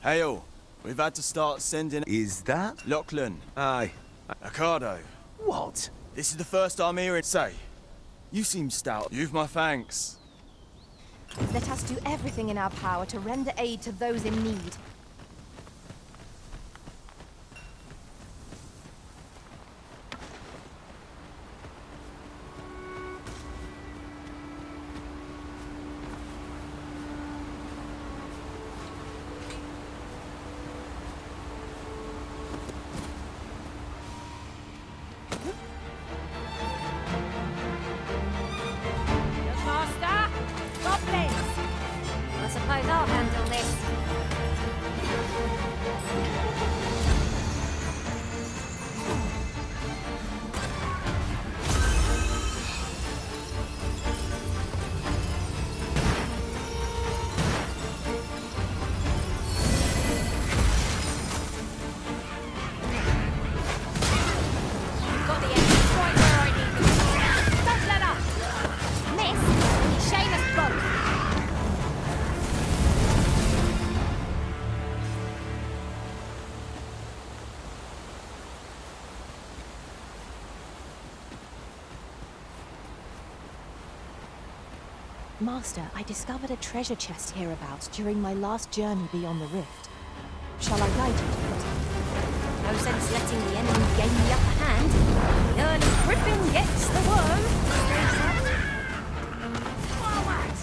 Hail. We've had to start sending... Is that? Lachlan. Aye. Ocado. What? This is the first I'm hearing. Say, you seem stout. You've my thanks. Let us do everything in our power to render aid to those in need. I'll handle this. Got the engines right where I need them. Don't let up! Miss, you shame us both. Master, I discovered a treasure chest hereabouts during my last journey beyond the rift. Shall I guide you to it? No sense letting the enemy gain the upper hand. The early griffin gets the worm. Forward!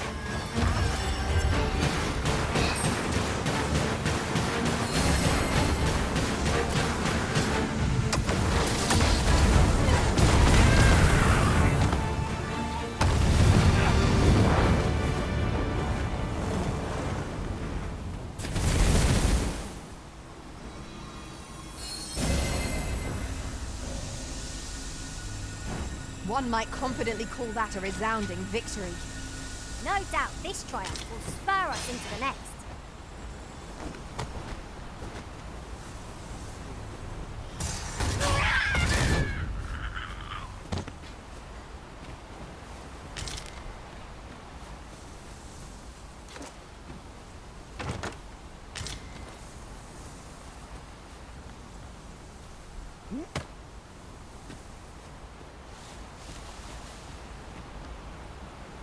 One might confidently call that a resounding victory. No doubt this triumph will spur us into the next.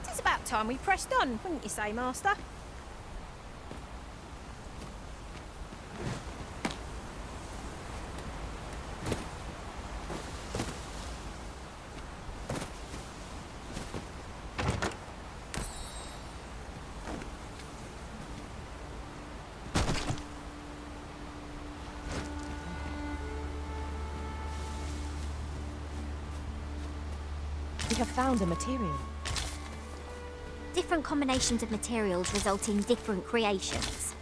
It's about time we pressed on, wouldn't you say, Master? We have found a material. Different combinations of materials result in different creations.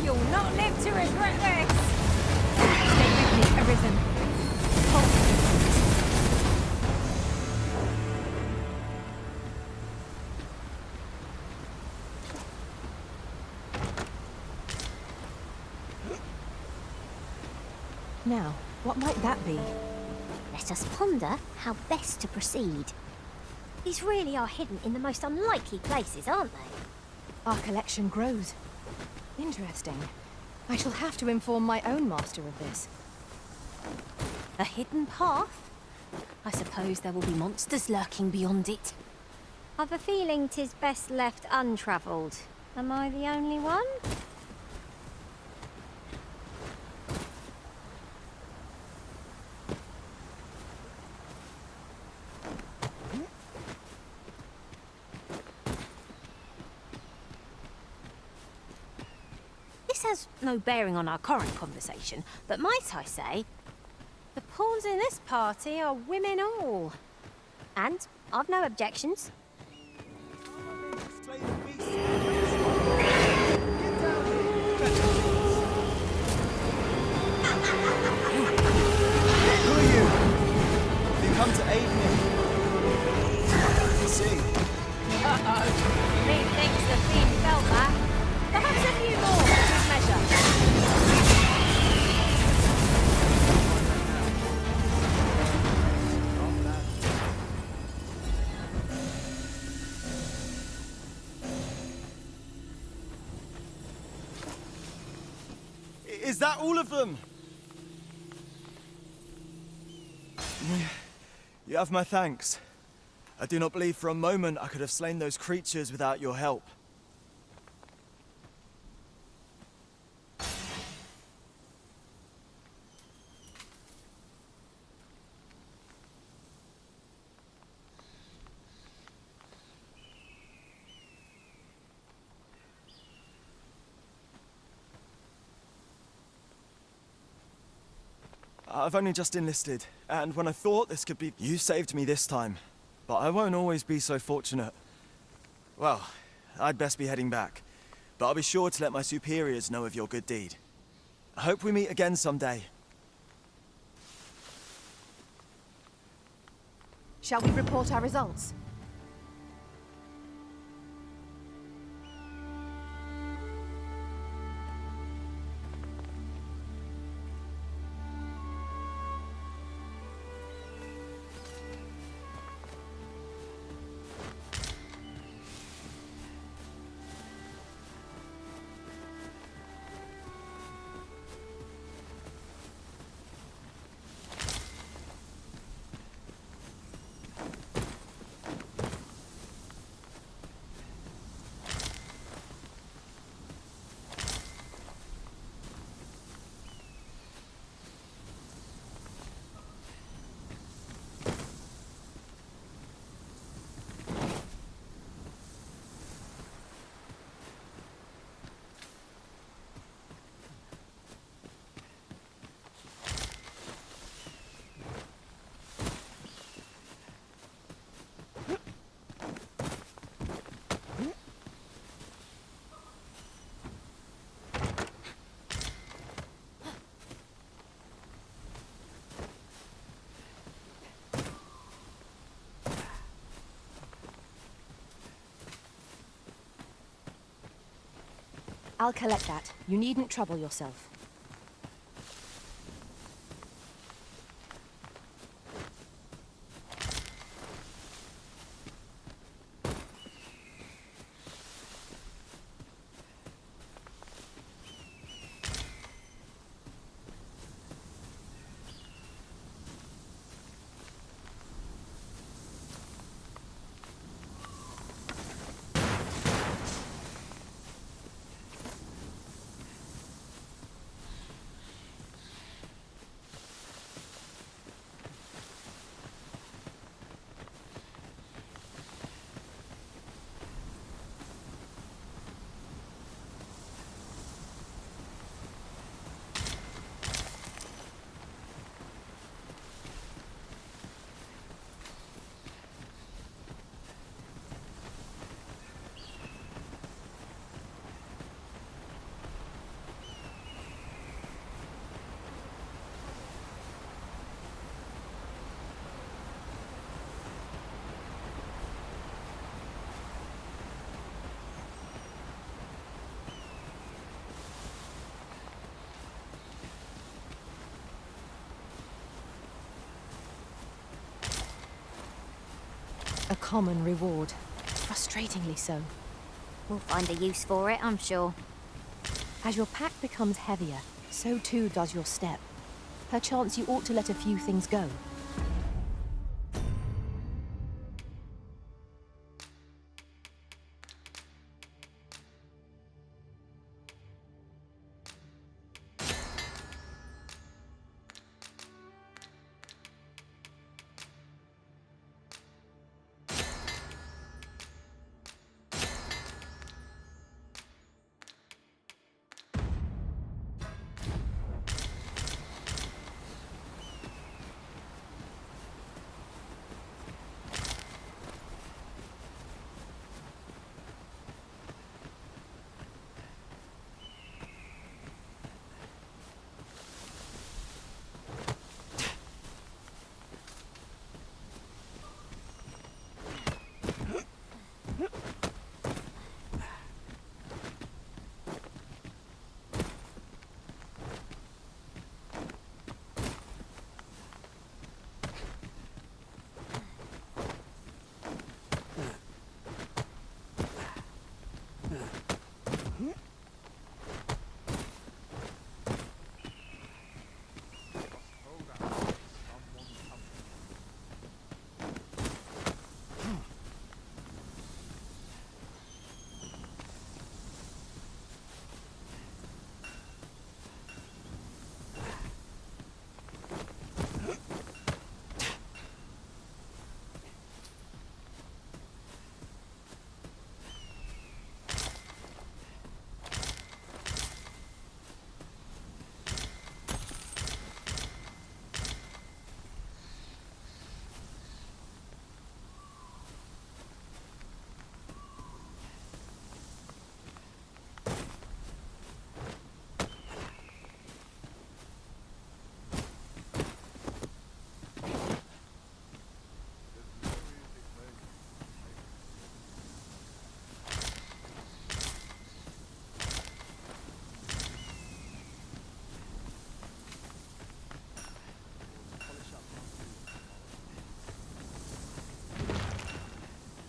You'll not live to regret this! Stay with me, Arisen. Hold. Now, what might that be? Let us ponder how best to proceed. These really are hidden in the most unlikely places, aren't they? Our collection grows. Interesting. I shall have to inform my own master of this. A hidden path? I suppose there will be monsters lurking beyond it. I've a feeling 'tis best left untravelled. Am I the only one? This has no bearing on our current conversation, but might I say, the pawns in this party are women all. And I've no objections. Slay the beast. Get down here. Who are you? Have you come to aid me? I see. Methinks the fiend felt that. Perhaps a few more for good measure. Is that all of them? You have my thanks. I do not believe for a moment I could have slain those creatures without your help. I've only just enlisted, and when I thought this could be... You saved me this time, but I won't always be so fortunate. Well, I'd best be heading back, but I'll be sure to let my superiors know of your good deed. I hope we meet again someday. Shall we report our results? I'll collect that. You needn't trouble yourself. A common reward. Frustratingly so. We'll find a use for it, I'm sure. As your pack becomes heavier, so too does your step. Perchance you ought to let a few things go.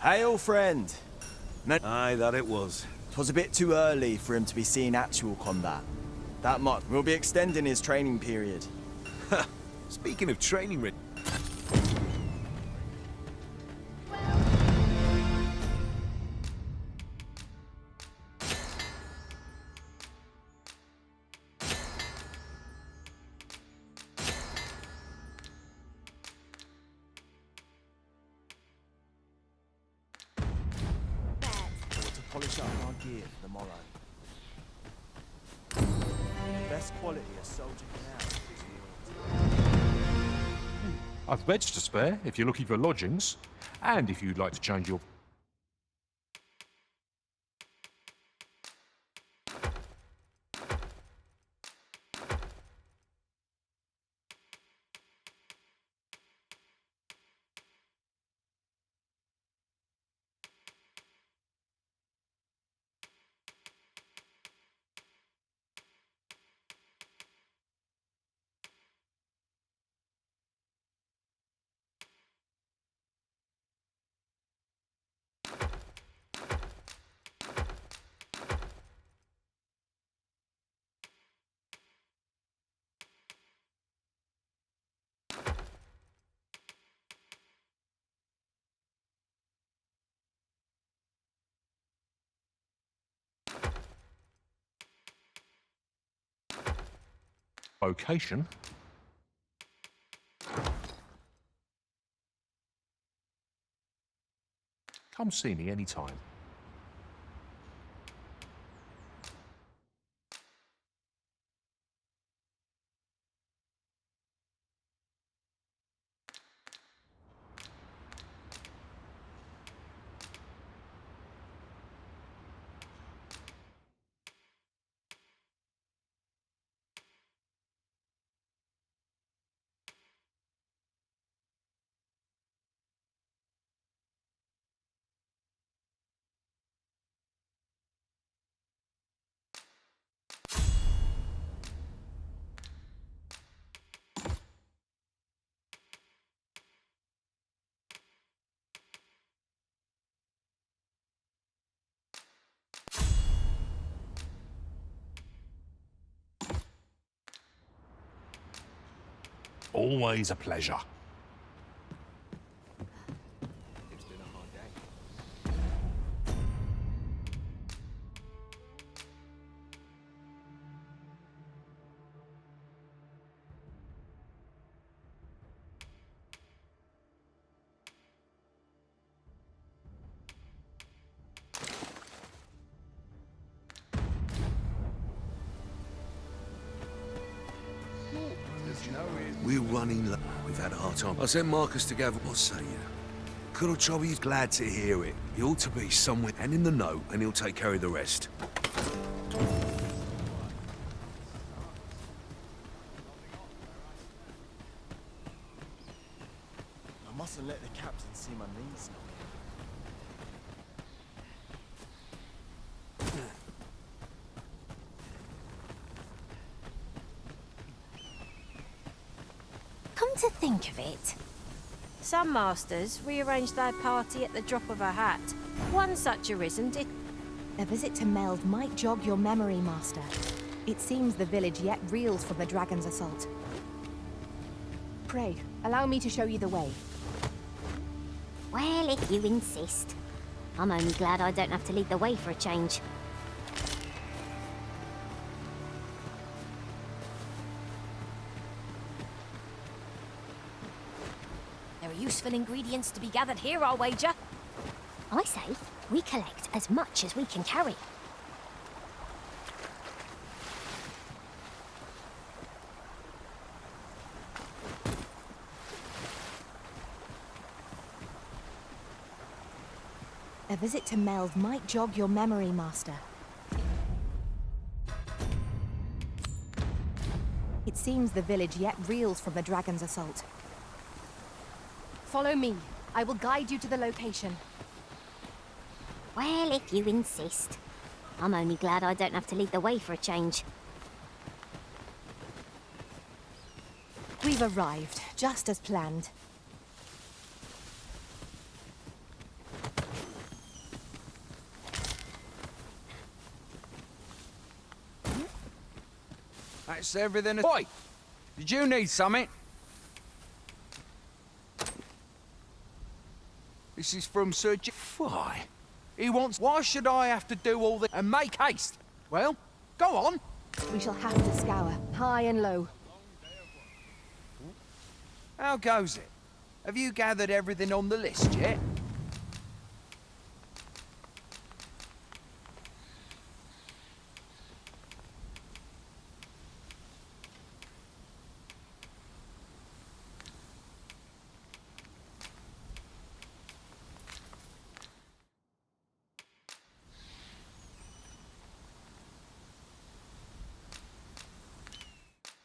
Hail, friend! Aye, that it was. 'Twas a bit too early for him to be seeing actual combat. That much. We'll be extending his training period. Speaking of training, To polish up our gear for the morrow. Best quality a soldier can have is yours. I've beds to spare if you're looking for lodgings, and if you'd like to change your... Vocation? Come see me anytime. Always a pleasure. It's been a hard day. We're running low. We've had a hard time. I sent Marcus to gather. What say you? Colonel Chubby's glad to hear it. He ought to be somewhere and in the know, and he'll take care of the rest. I mustn't let the captain see my knees now. Come to think of it, some masters rearrange their party at the drop of a hat. One such arisen did... A visit to Meld might jog your memory, Master. It seems the village yet reels from the dragon's assault. Pray, allow me to show you the way. Well, if you insist. I'm only glad I don't have to lead the way for a change. There are useful ingredients to be gathered here, I'll wager. I say, we collect as much as we can carry. A visit to Meld might jog your memory, Master. It seems the village yet reels from the dragon's assault. Follow me. I will guide you to the location. Well, if you insist. I'm only glad I don't have to lead the way for a change. We've arrived, just as planned. That's everything. Boy, did you need something? This is from Sir J... Why? He wants... Why should I have to do all this and make haste? Well, go on. We shall have to scour, high and low. How goes it? Have you gathered everything on the list yet?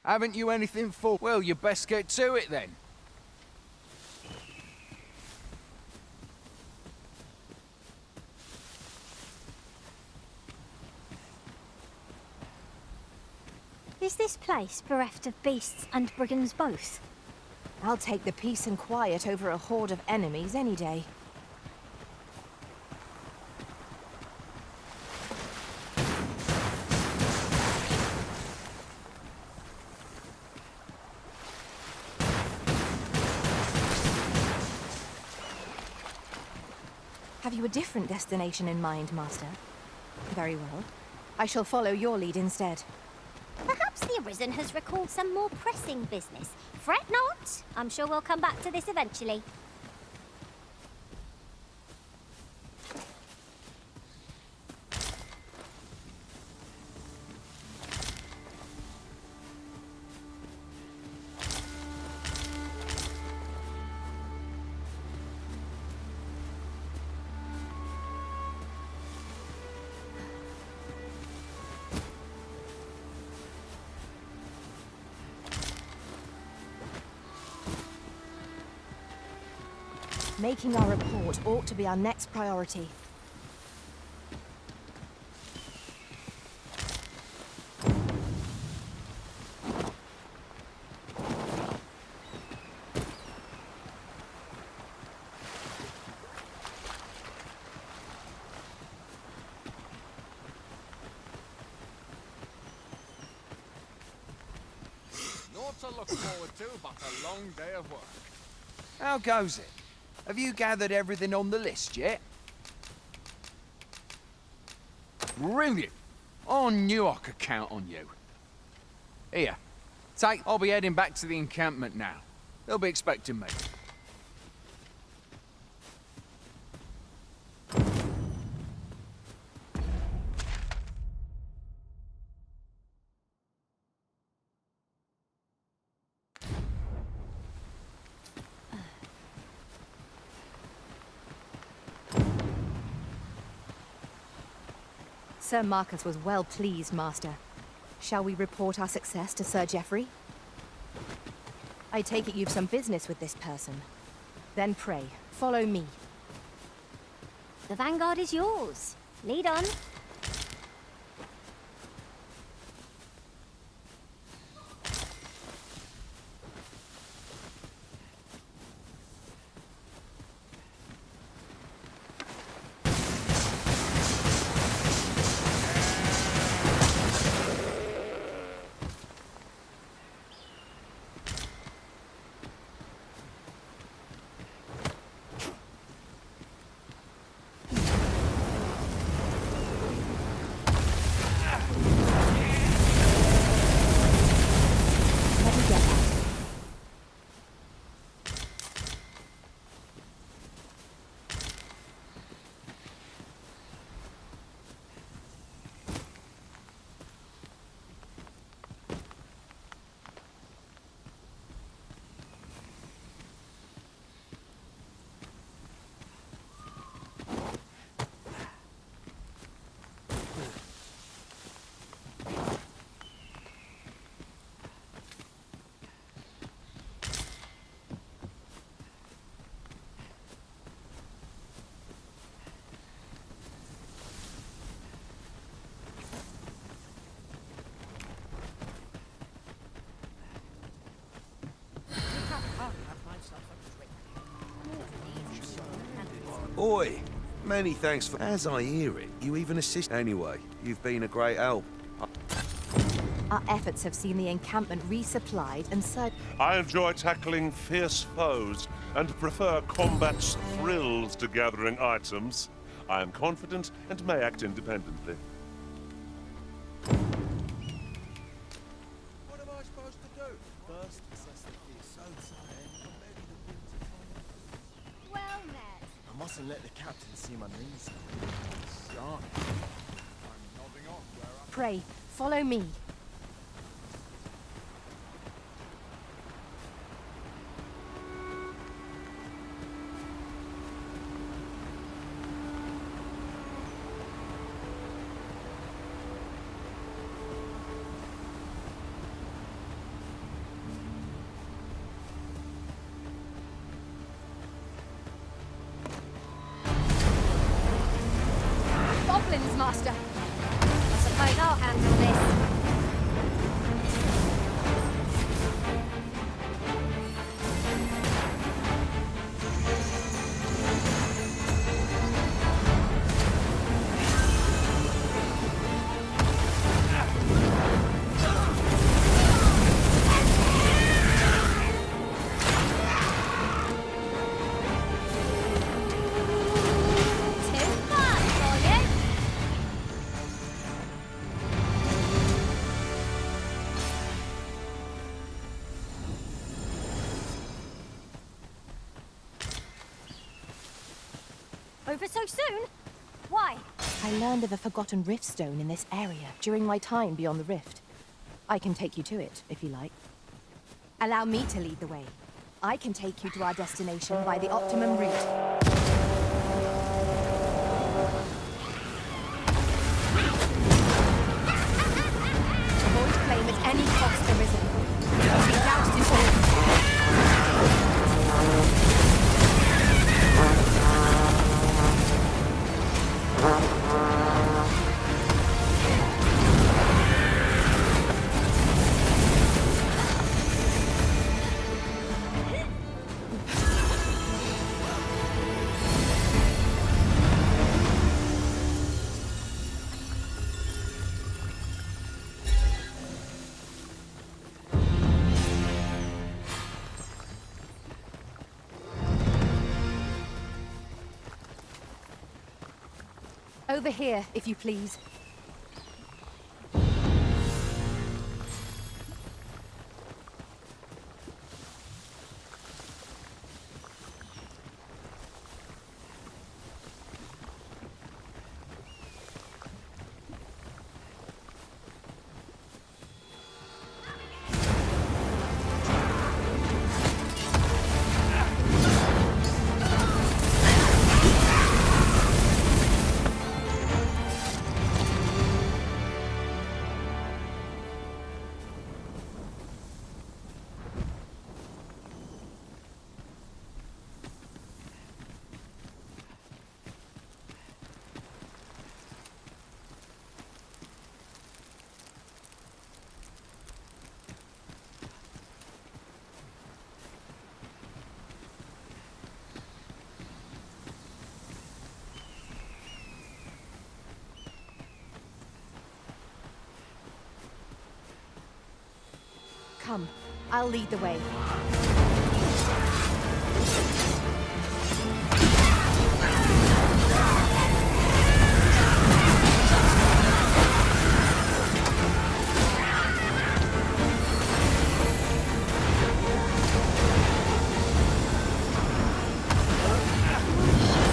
Haven't you anything for... Well, you best get to it then. Is this place bereft of beasts and brigands both? I'll take the peace and quiet over a horde of enemies any day. Have you a different destination in mind, Master? Very well. I shall follow your lead instead. Perhaps the Arisen has recalled some more pressing business. Fret not. I'm sure we'll come back to this eventually. Making our report ought to be our next priority. Naught to look forward to, but a long day of work. How goes it? Have you gathered everything on the list yet? Brilliant! I knew I could count on you. Here, take... I'll be heading back to the encampment now. They'll be expecting me. Sir Marcus was well pleased, Master. Shall we report our success to Sir Geoffrey? I take it you've some business with this person. Then pray, follow me. The vanguard is yours. Lead on. Let me get that. Oi, many thanks for... As I hear it, you even assist... Anyway, you've been a great help. Our efforts have seen the encampment resupplied and I enjoy tackling fierce foes and prefer combat's thrills to gathering items. I am confident and may act independently. What am I supposed to do? First, assess the piece. So tired. I'm ready to win to fight. Well met. I mustn't let the captain see my knees. pray. Follow me. Goblins, Master. I suppose I'll handle this. Too much for you. Over so soon? Why? I learned of a forgotten rift stone in this area during my time beyond the rift. I can take you to it, if you like. Allow me to lead the way. I can take you to our destination by the optimum route. Avoid flame at any cost, Arisen. Be doused in oil. Over here, if you please. Come, I'll lead the way.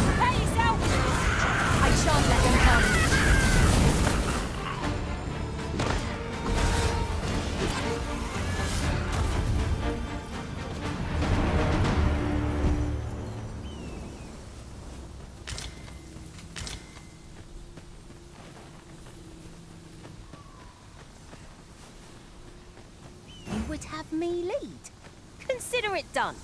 Prepare yourself. I shan't let them come. You would have me lead. Consider it done.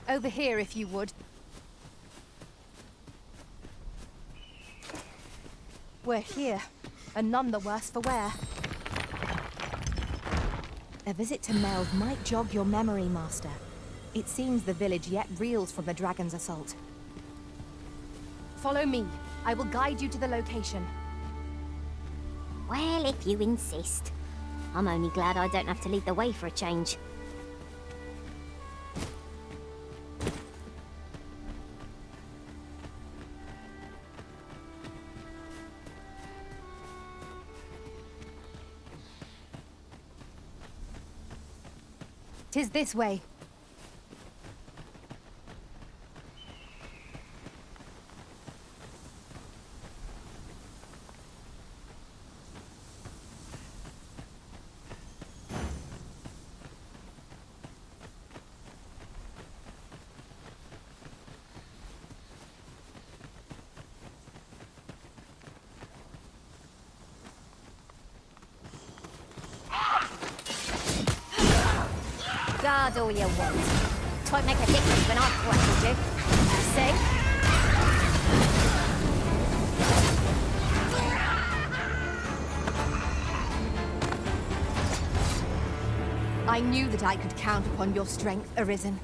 Over here, if you would. We're here, and none the worse for wear. A visit to Meld might jog your memory, Master. It seems the village yet reels from the dragon's assault. Follow me. I will guide you to the location. Well, if you insist. I'm only glad I don't have to lead the way for a change. Tis this way. Guard all you want. Won't make a difference when I've throttled you. See? I knew that I could count upon your strength, Arisen.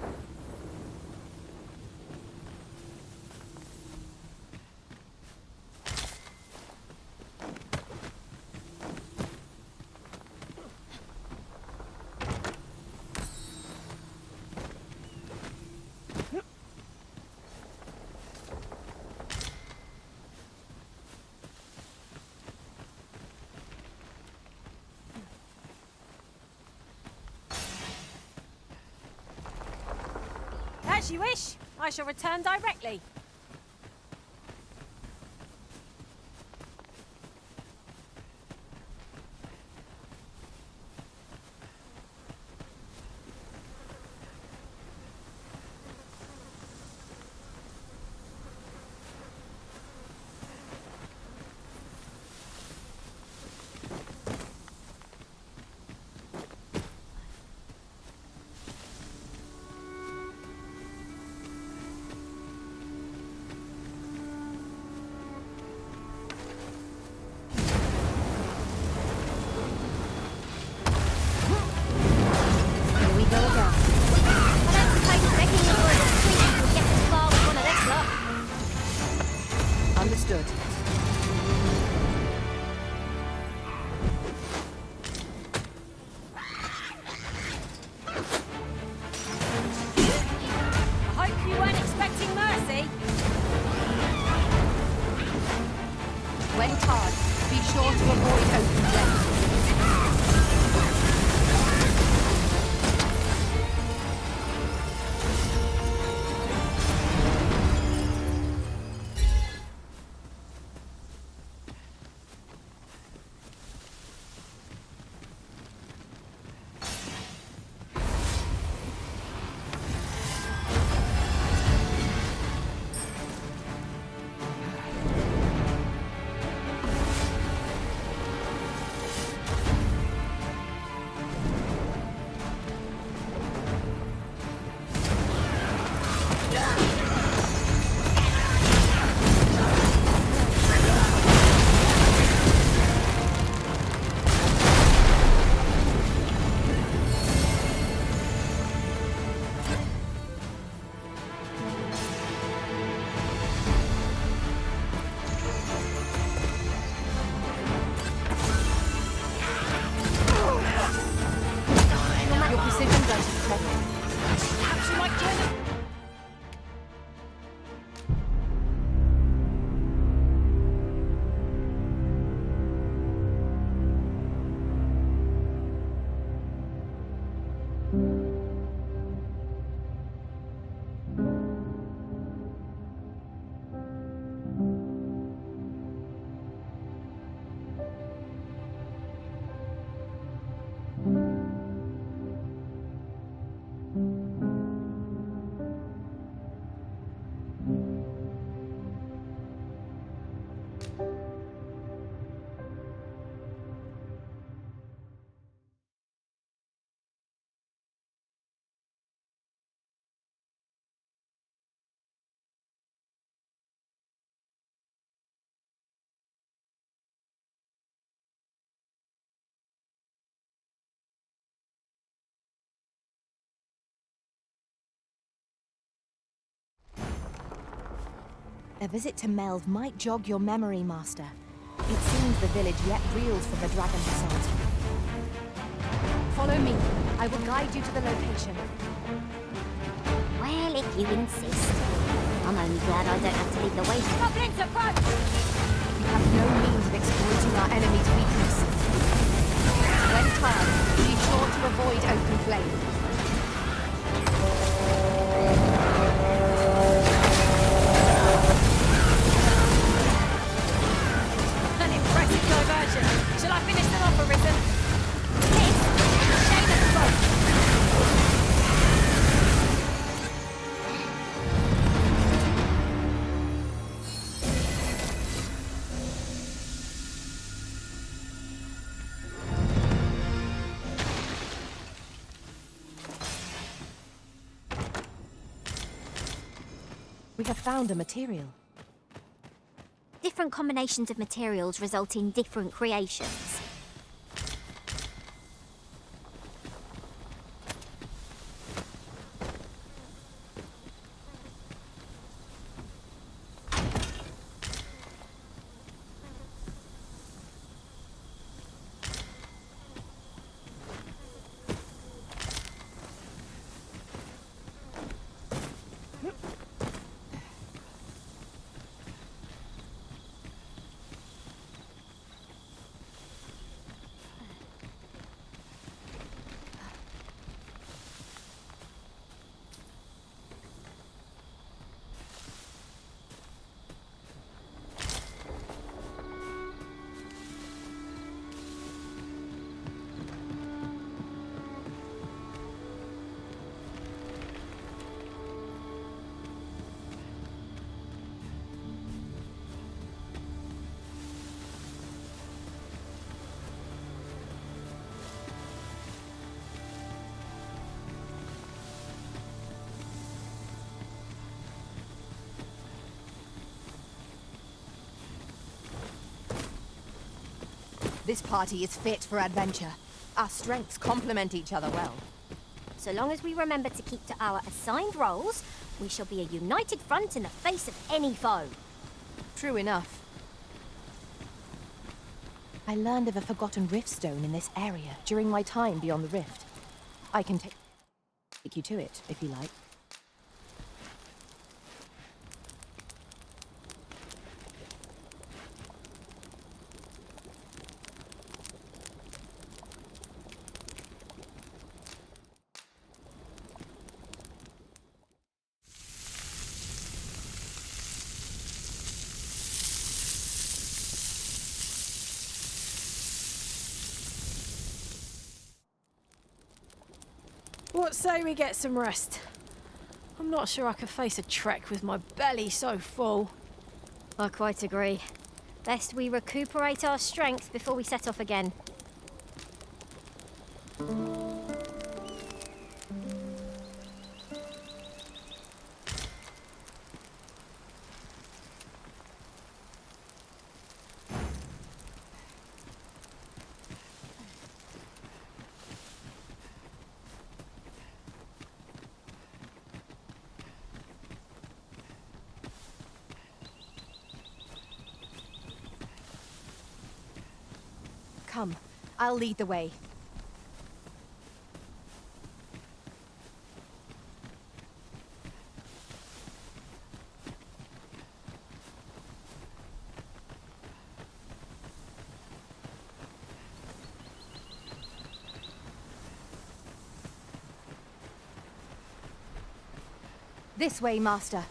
As you wish. I shall return directly. Understood. I hope you weren't expecting mercy. When tarred, be sure to avoid open flames. A visit to Melv might jog your memory, Master. It seems the village yet reels from the dragon's assault. Follow me. I will guide you to the location. Well, if you insist. I'm only glad I don't have to lead the way. Goblins approach! We have no means of exploiting our enemy's weakness. When tired, be sure to avoid open flame. An impressive diversion. Shall I finish them off, Arisen? Yes! Shame at the boat! We have found a material. Different combinations of materials result in different creations. This party is fit for adventure. Our strengths complement each other well. So long as we remember to keep to our assigned roles, we shall be a united front in the face of any foe. True enough. I learned of a forgotten rift stone in this area during my time beyond the rift. I can take you to it, if you like. What say we get some rest? I'm not sure I can face a trek with my belly so full. I quite agree. Best we recuperate our strength before we set off again. Come, I'll lead the way. This way, Master.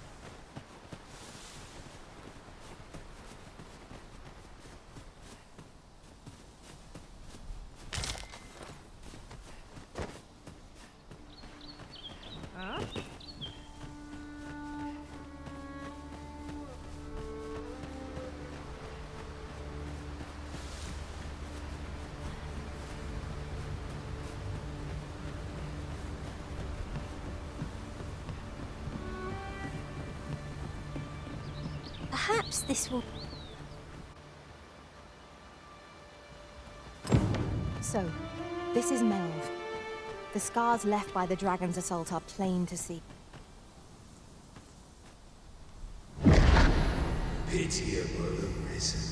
Perhaps this will... So, this is Melv. The scars left by the dragon's assault are plain to see. pitiable arisen.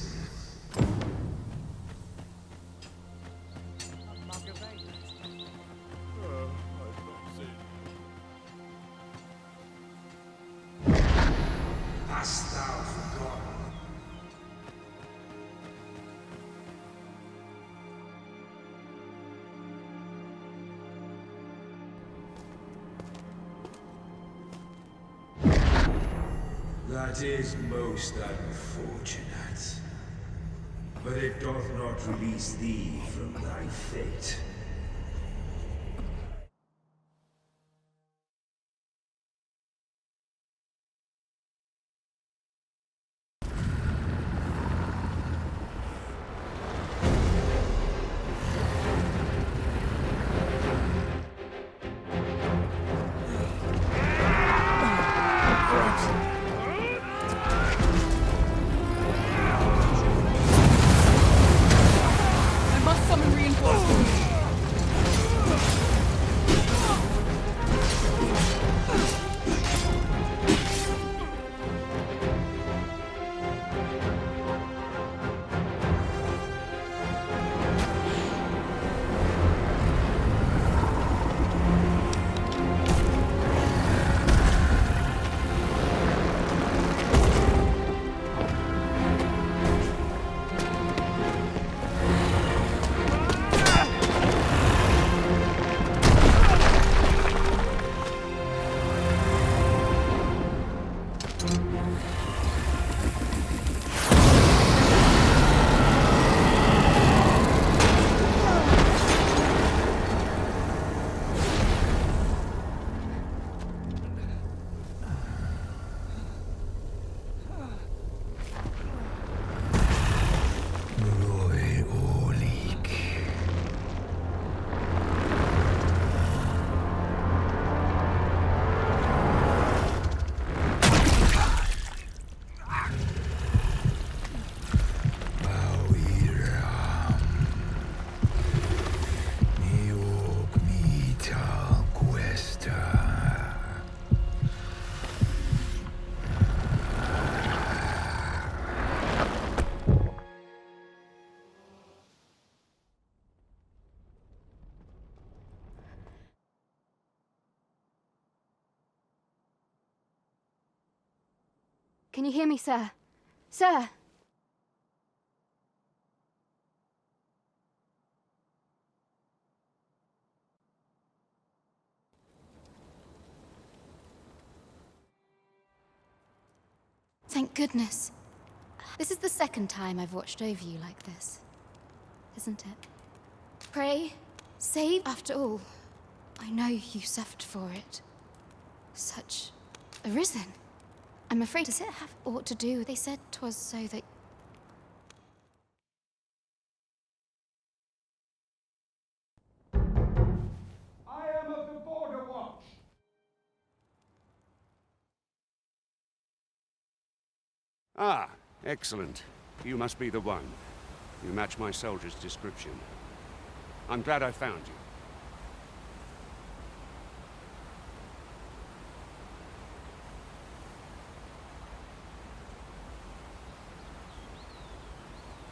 Hast thou forgotten? That is most unfortunate. But it doth not release thee from thy fate. I must summon reinforcements. Roy Orleek. Bauiram. Niog mita questa. Can you hear me, sir? Sir! Thank goodness. This is the second time I've watched over you like this, isn't it? Pray, save. After all, I know you suffered for it. Such arisen. I'm afraid, does it have aught to do? They said 'twas so that. I am of the Border Watch. Ah, excellent. You must be the one. You match my soldier's description. I'm glad I found you.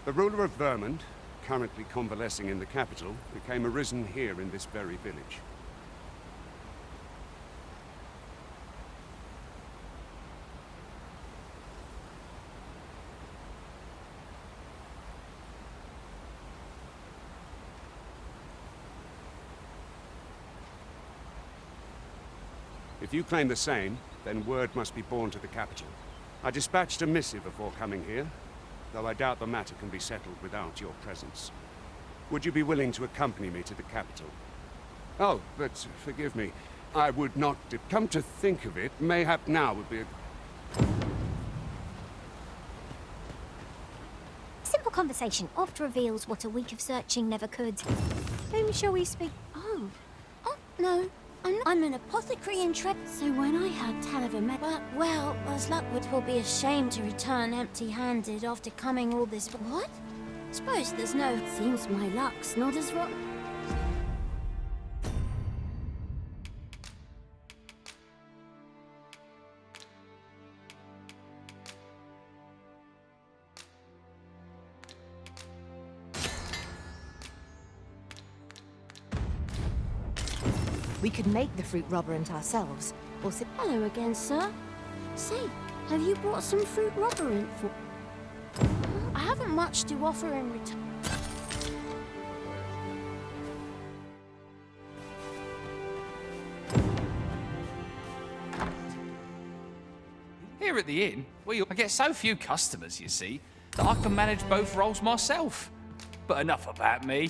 The ruler of Vermont, currently convalescing in the capital, became arisen here in this very village. If you claim the same, then word must be borne to the capital. I dispatched a missive before coming here, though I doubt the matter can be settled without your presence. Would you be willing to accompany me to the capital? Oh, but forgive me, I would not... Come to think of it, mayhap now would be a... Simple conversation oft reveals what a week of searching never could. Whom shall we speak? Oh, no. I'm an apothecary in Treb, so when I heard tell of a but, well, as luck would, 'twill be a shame to return empty-handed after coming all this... What? Suppose there's no... Seems my luck's not as rotten. We could make the fruit robberant ourselves, or Hello again, sir. Say, have you brought some fruit robberant for... I haven't much to offer in return. Here at the inn, I get so few customers, you see, that I can manage both roles myself. But enough about me.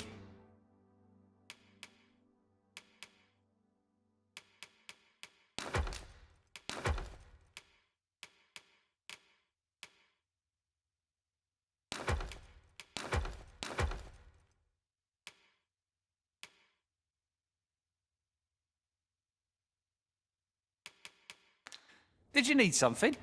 Did you need something?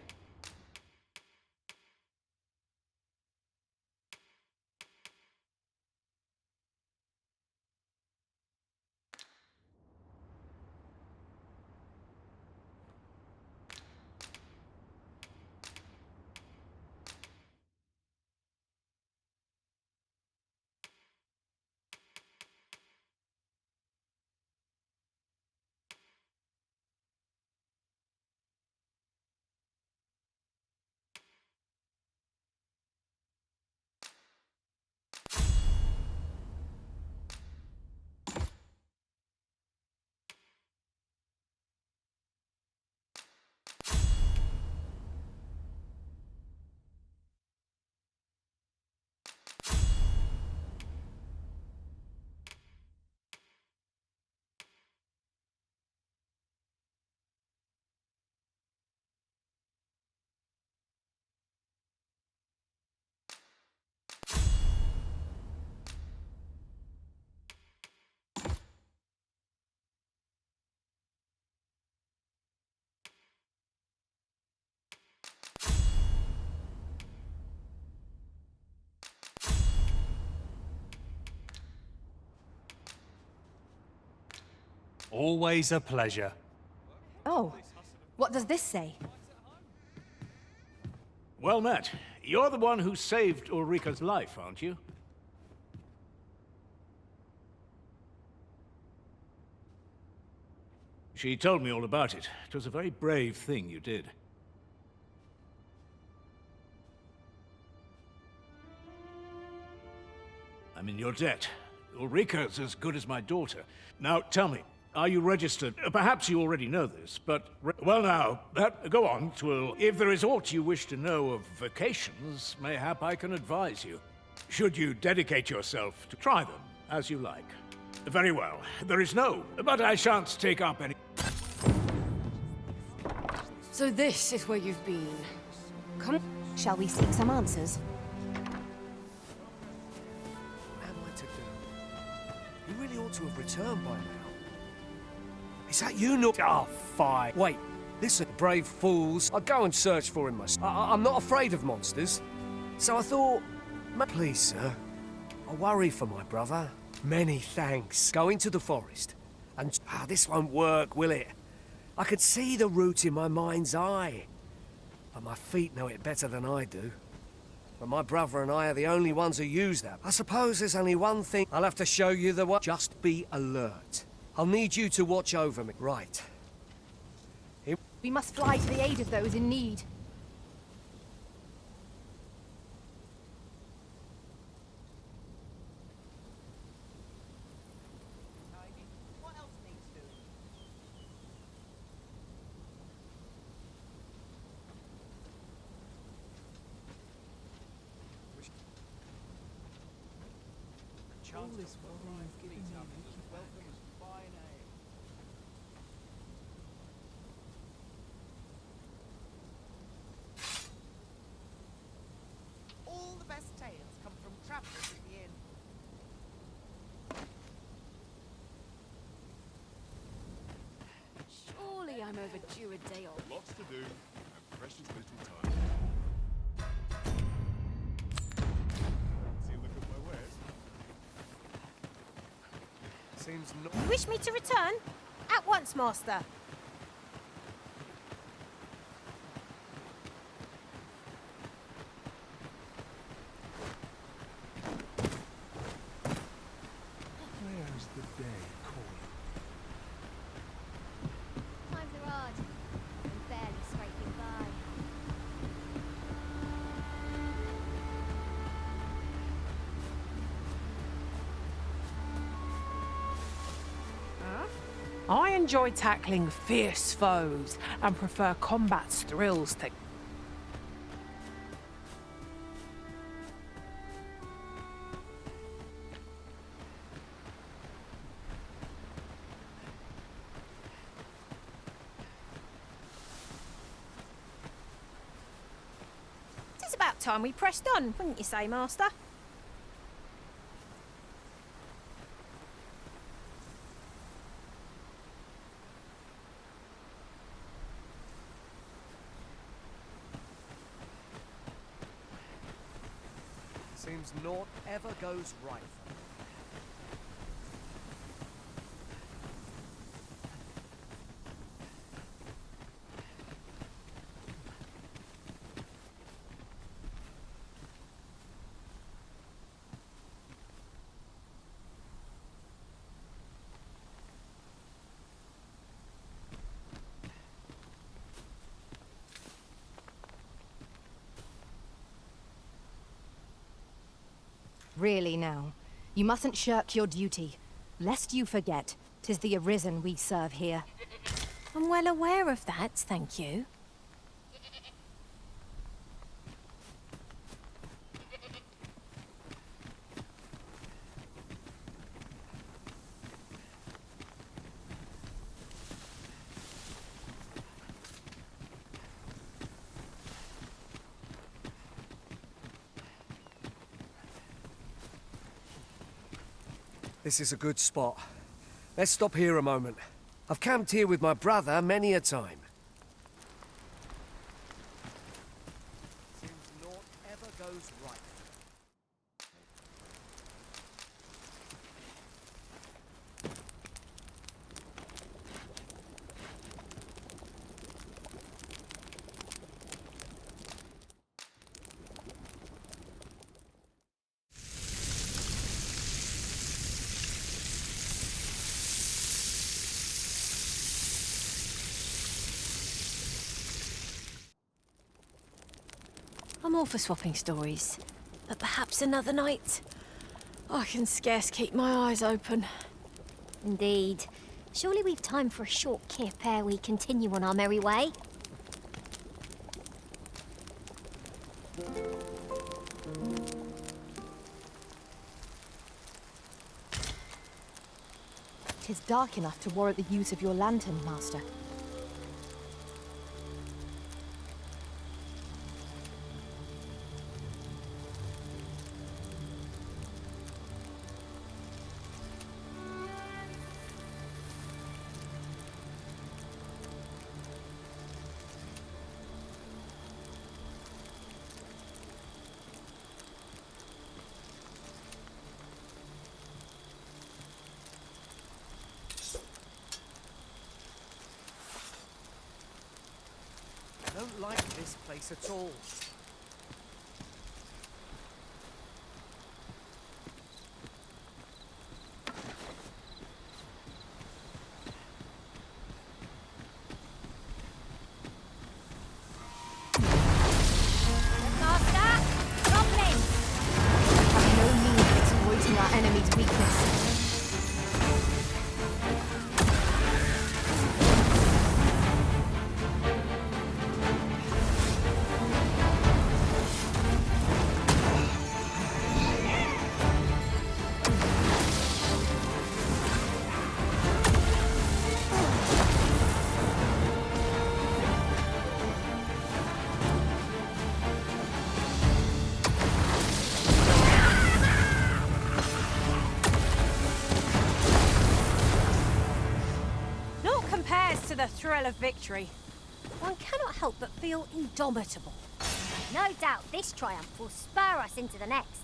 Always a pleasure. Oh, what does this say? Well met. You're the one who saved Ulrika's life, aren't you? She told me all about it. It was a very brave thing you did. I'm in your debt. Ulrika's as good as my daughter. Now, tell me, are you registered? Perhaps you already know this, but... Well now, go on, Twill. If there is aught you wish to know of vacations, mayhap I can advise you. Should you dedicate yourself to try them, as you like. Very well. There is no, but I shan't take up any... So this is where you've been. Come... Shall we seek some answers? What am I to do? You really ought to have returned by now. Is that you, no? Oh, fine. Wait, listen, brave fools. I'll go and search for him myself. I'm not afraid of monsters. So I thought... Please, sir. I worry for my brother. Many thanks. Go into the forest. And... this won't work, will it? I could see the route in my mind's eye. But my feet know it better than I do. But my brother and I are the only ones who use that. I suppose there's only one thing I'll have to show you the way. Just be alert. I'll need you to watch over me. Right. We must fly to the aid of those in need. All the best tales come from travelers at the inn. Surely I'm overdue a day off. Lots to do, and precious little time. See a look at my wares? Seems not... You wish me to return? At once, master. Where's the day calling? I enjoy tackling fierce foes and prefer combat's thrills to... It's about time we pressed on, wouldn't you say, Master? Seems naught ever goes right for me. Really now, you mustn't shirk your duty. Lest you forget, 'tis the Arisen we serve here. I'm well aware of that, thank you. This is a good spot. Let's stop here a moment. I've camped here with my brother many a time. Seems naught ever goes right. I'm all for swapping stories, but perhaps another night. I can scarce keep my eyes open. Indeed. Surely we've time for a short kip ere we continue on our merry way. Tis dark enough to warrant the use of your lantern, Master. I don't like this place at all. Master! Goblins! Have no need of exploiting our enemy's weakness. To the thrill of victory, one cannot help but feel indomitable. No doubt this triumph will spur us into the next.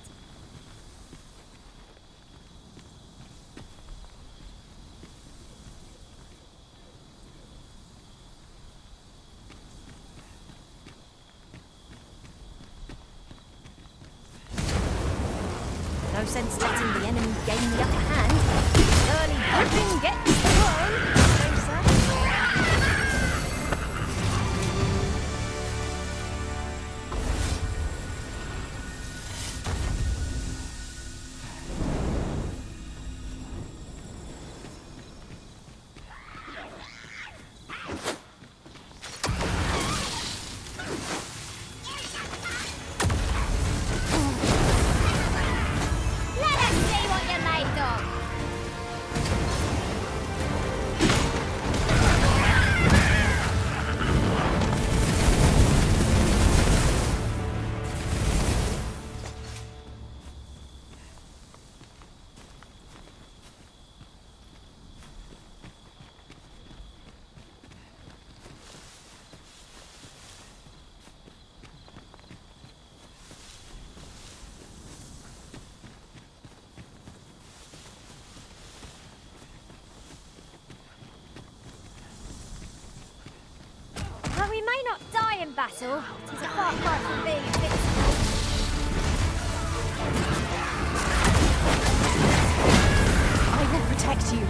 No sense letting the enemy gain the upper hand. Early whipping gets the worm. Though we may not die in battle, it is a far cry from being invincible. I will protect you.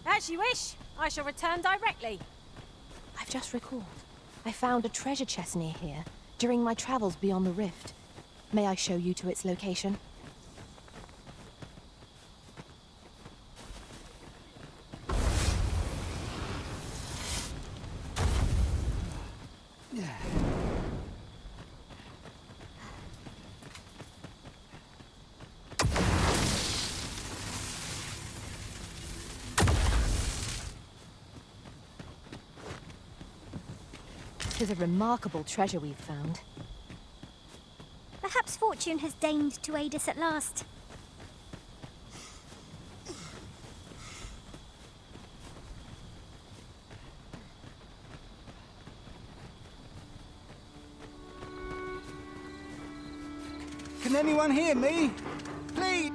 As you wish. I shall return directly. I've just recalled. I found a treasure chest near here during my travels beyond the rift. May I show you to its location? Tis a remarkable treasure we've found. Perhaps fortune has deigned to aid us at last. Can anyone hear me? Please!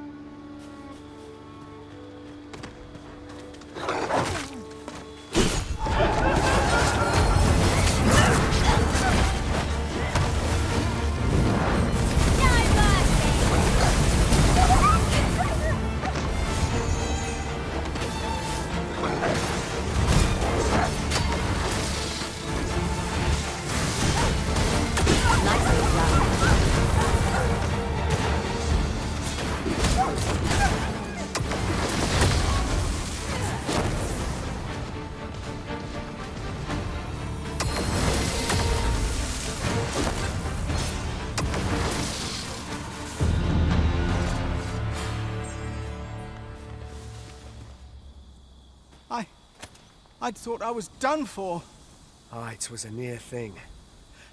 I'd thought I was done for. Ah, it was a near thing.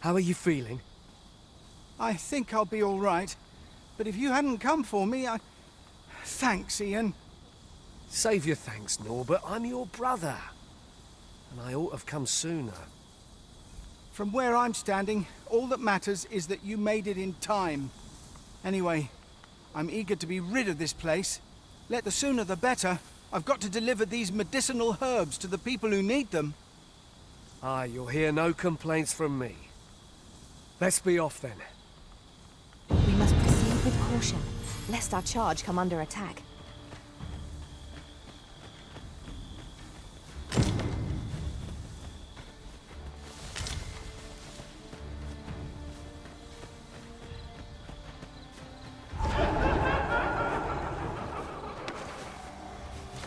How are you feeling? I think I'll be all right. But if you hadn't come for me, Thanks, Ian. Save your thanks, Norbert. I'm your brother. And I ought to have come sooner. From where I'm standing, all that matters is that you made it in time. Anyway, I'm eager to be rid of this place. Let the sooner the better. I've got to deliver these medicinal herbs to the people who need them. Ah, you'll hear no complaints from me. Let's be off then. We must proceed with caution, lest our charge come under attack.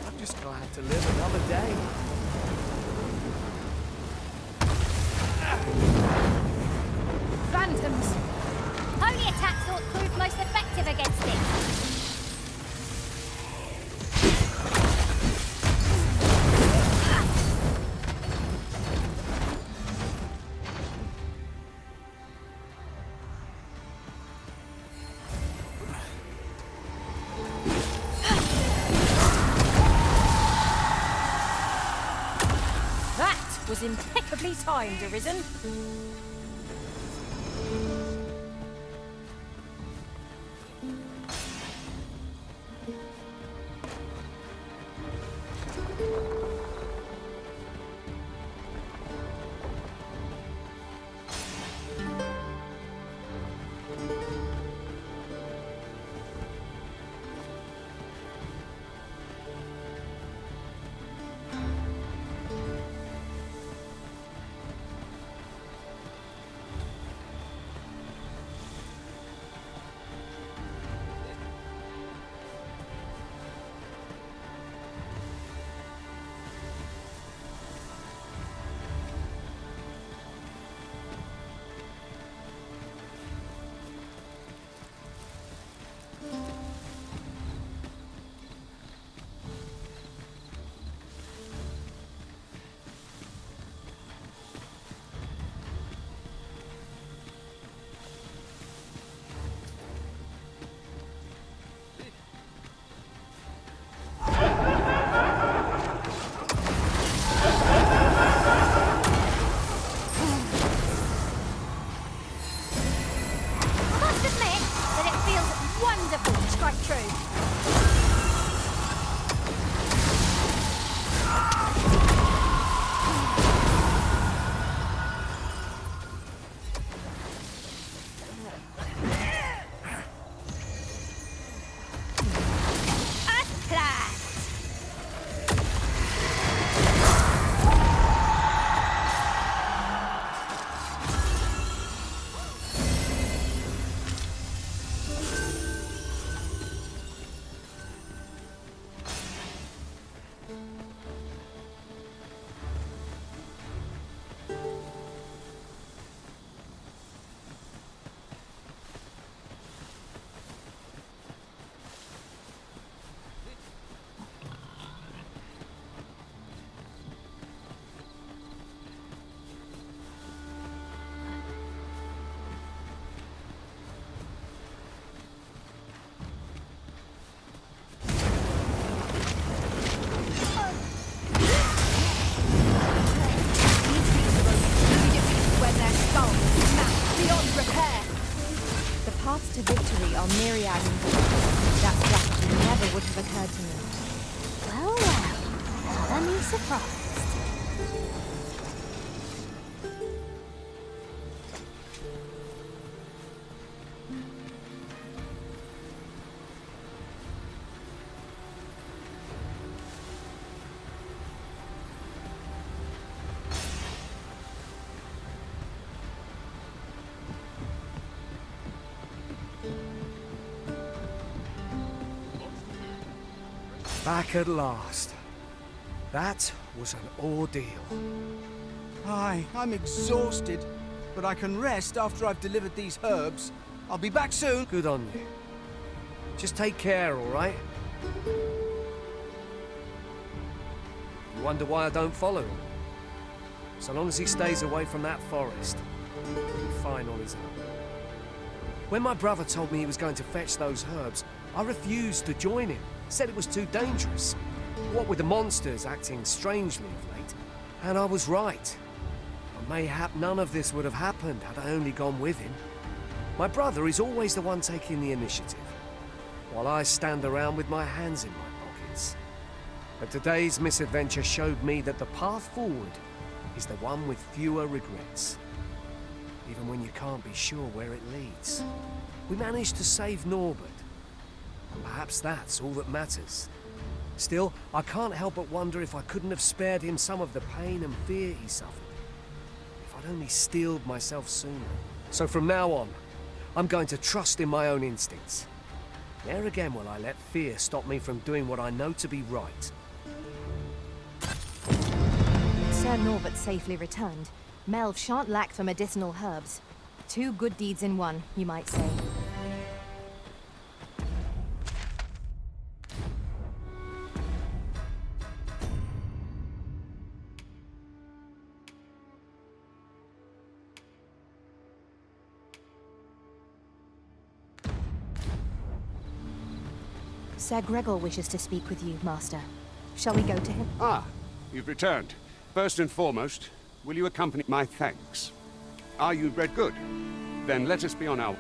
I'm just glad to live another day. Phantoms! Holy attack thought proved most effective against it. That was impeccably timed, Arisen. strike true. paths to victory are myriad and that strategy never would have occurred to me. Well, well, another new surprise. Back at last. That was an ordeal. Aye, I'm exhausted, but I can rest after I've delivered these herbs. I'll be back soon. Good on you. Just take care, all right? You wonder why I don't follow him? So long as he stays away from that forest, he'll be fine on his own. When my brother told me he was going to fetch those herbs, I refused to join him. Said it was too dangerous. What with the monsters acting strangely of late. And I was right. But mayhap none of this would have happened had I only gone with him. My brother is always the one taking the initiative, while I stand around with my hands in my pockets. But today's misadventure showed me that the path forward is the one with fewer regrets. Even when you can't be sure where it leads. We managed to save Norbert. And perhaps that's all that matters. Still, I can't help but wonder if I couldn't have spared him some of the pain and fear he suffered. If I'd only steeled myself sooner. So from now on, I'm going to trust in my own instincts. Ne'er again will I let fear stop me from doing what I know to be right. Sir Norbert safely returned. Melv shan't lack for medicinal herbs. 2 good deeds in one, you might say. Sir Gregor wishes to speak with you, Master. Shall we go to him? Ah, you've returned. First and foremost, will you accompany my thanks? Are you bred good? Then let us be on our...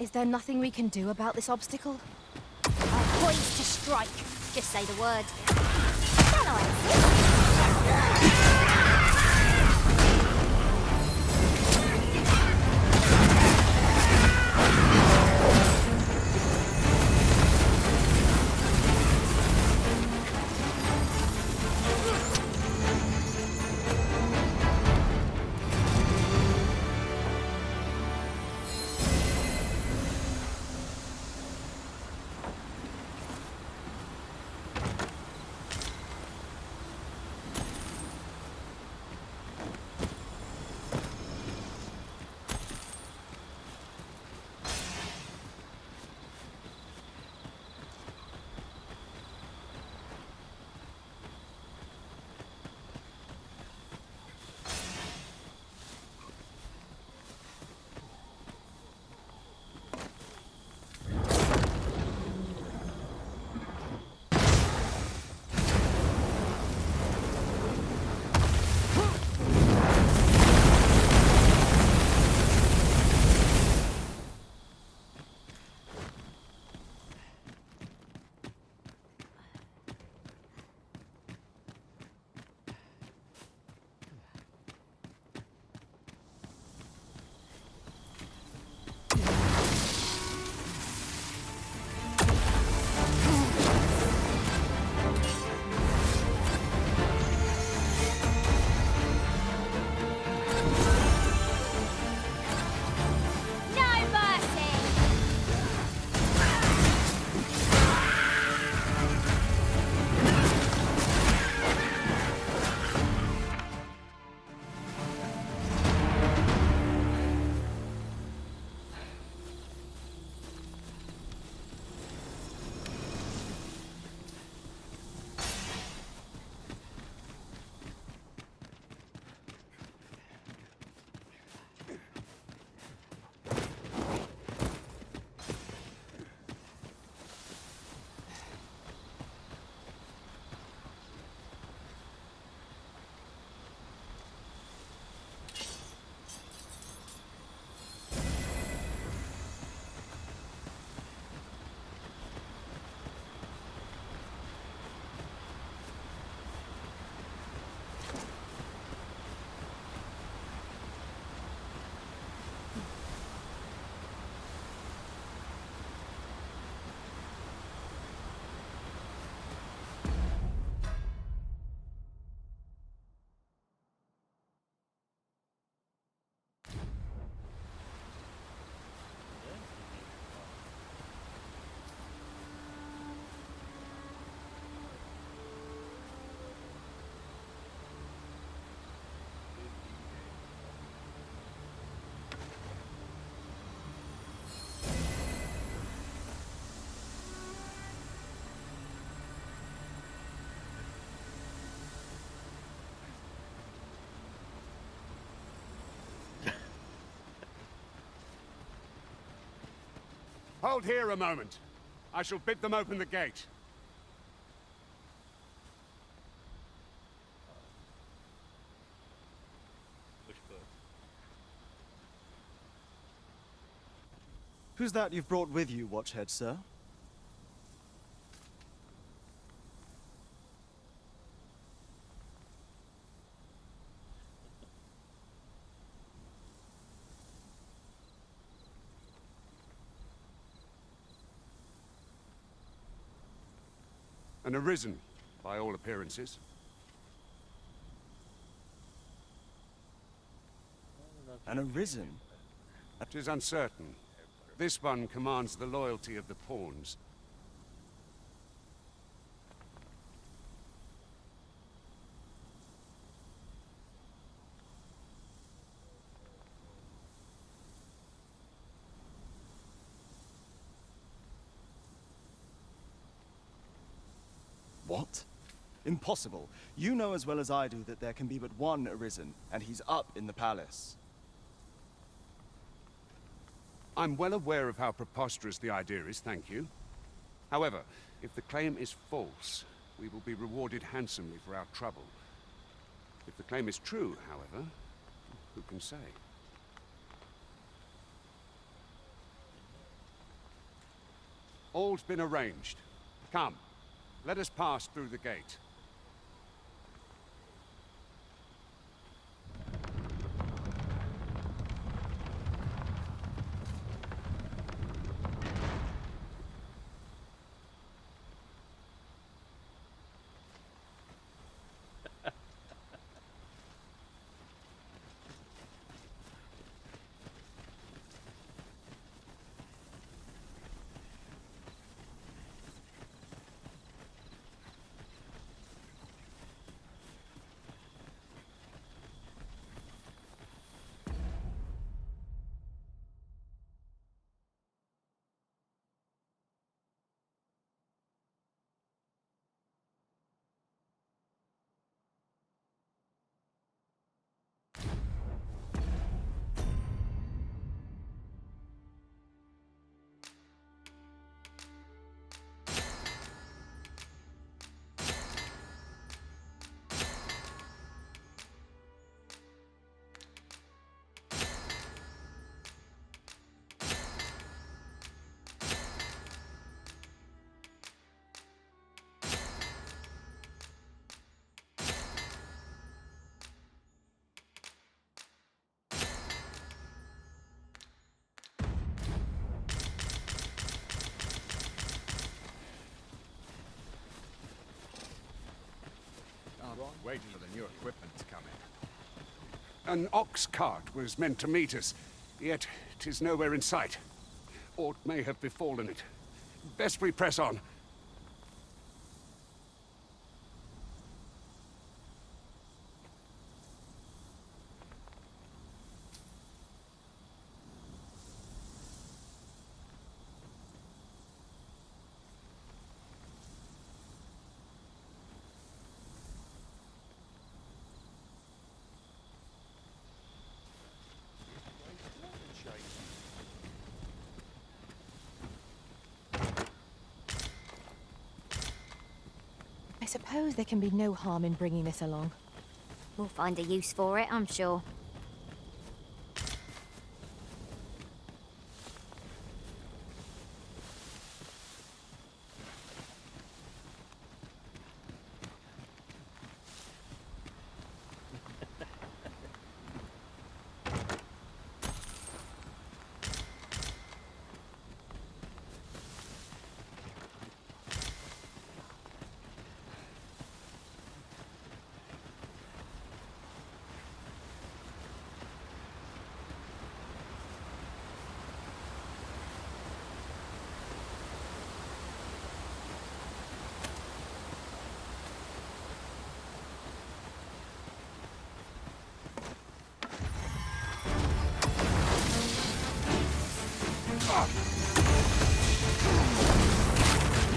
Is there nothing we can do about this obstacle? Poised to strike. Just say the word. Can I assist? Hold here a moment. I shall bid them open the gate. Who's that you've brought with you, Watchhead, sir? And arisen, by all appearances. And arisen? It is uncertain. This one commands the loyalty of the pawns. What? Impossible. You know as well as I do that there can be but one Arisen, and he's up in the palace. I'm well aware of how preposterous the idea is, thank you. However, if the claim is false, we will be rewarded handsomely for our trouble. If the claim is true, however, who can say? All's been arranged. Come, let us pass through the gate. Waiting for the new equipment to come in. An ox cart was meant to meet us, yet 'tis nowhere in sight. Aught may have befallen it. Best we press on. I suppose there can be no harm in bringing this along. We'll find a use for it, I'm sure.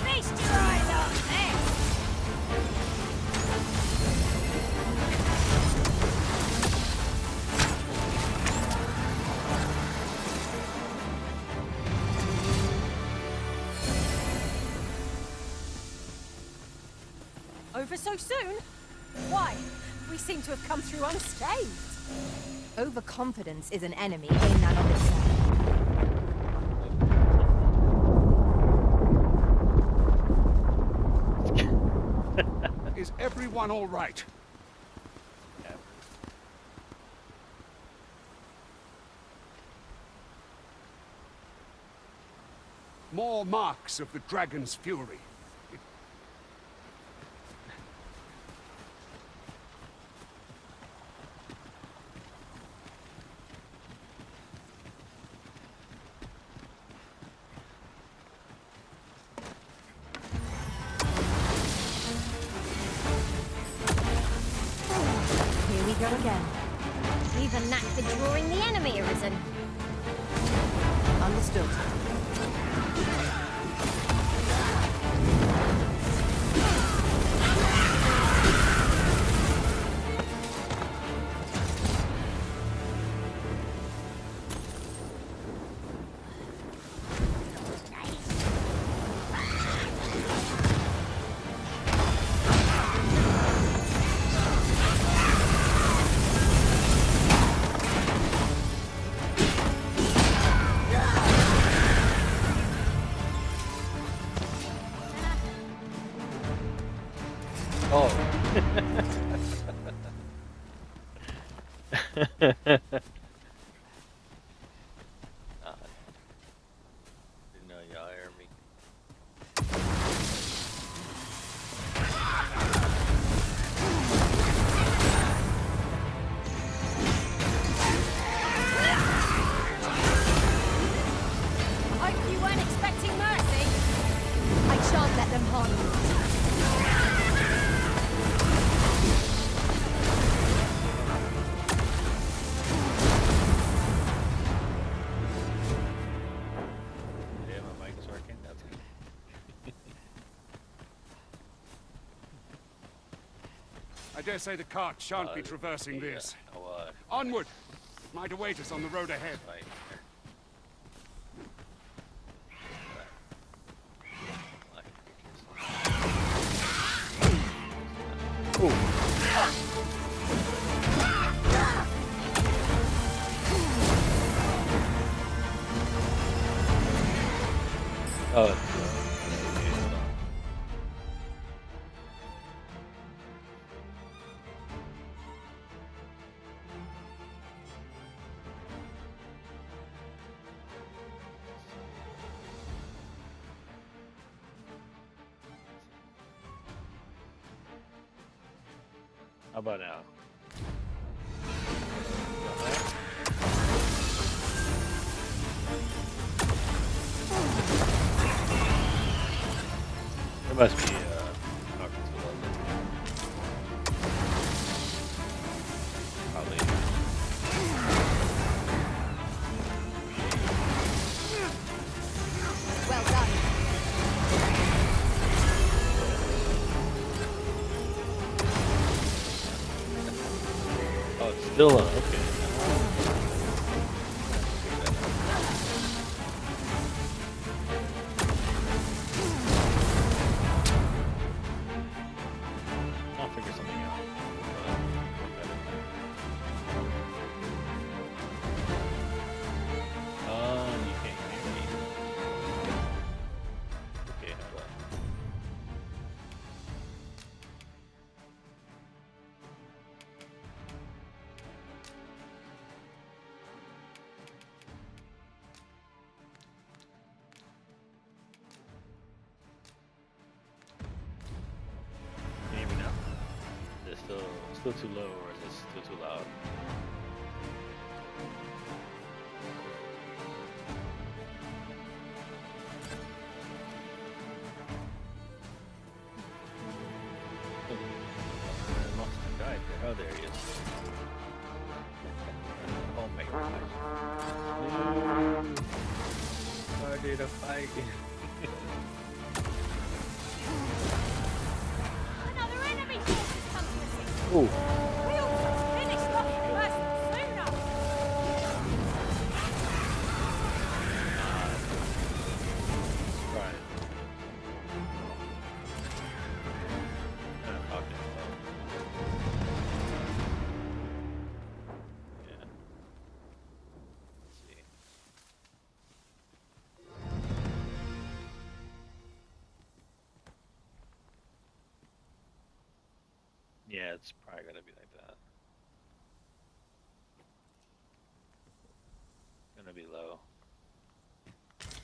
Feast your eyes on this! Over so soon? Why? We seem to have come through unscathed. Overconfidence is an enemy in and of itself. Is everyone all right? More marks of the dragon's fury. Here we go again. We've a knack for drawing the enemy, Arisen. Understood. Didn't know y'all hear me. Hope you weren't expecting mercy. I shan't let them harm you. Yeah, my mic's working. That's good. I dare say the cart shan't be traversing this. Onward! Might await us on the road ahead. Right. Oh, it's how about now? There must be talking to Logan. Probably. Well done. Oh, it's still on. Okay. I'll figure something out. You can't hear me. Okay, hold on. Can you hear me now? Is it still too low, or is it still too loud? I lost the guy there. Oh, there he is. Oh my gosh. No. Started a fight. Another enemy force has come to assist. Ooh. We ought to have finished off this person sooner. Right. I'm talking about. Yeah. Let's see. Yeah, it's probably gonna be like that. Gonna be low. Let's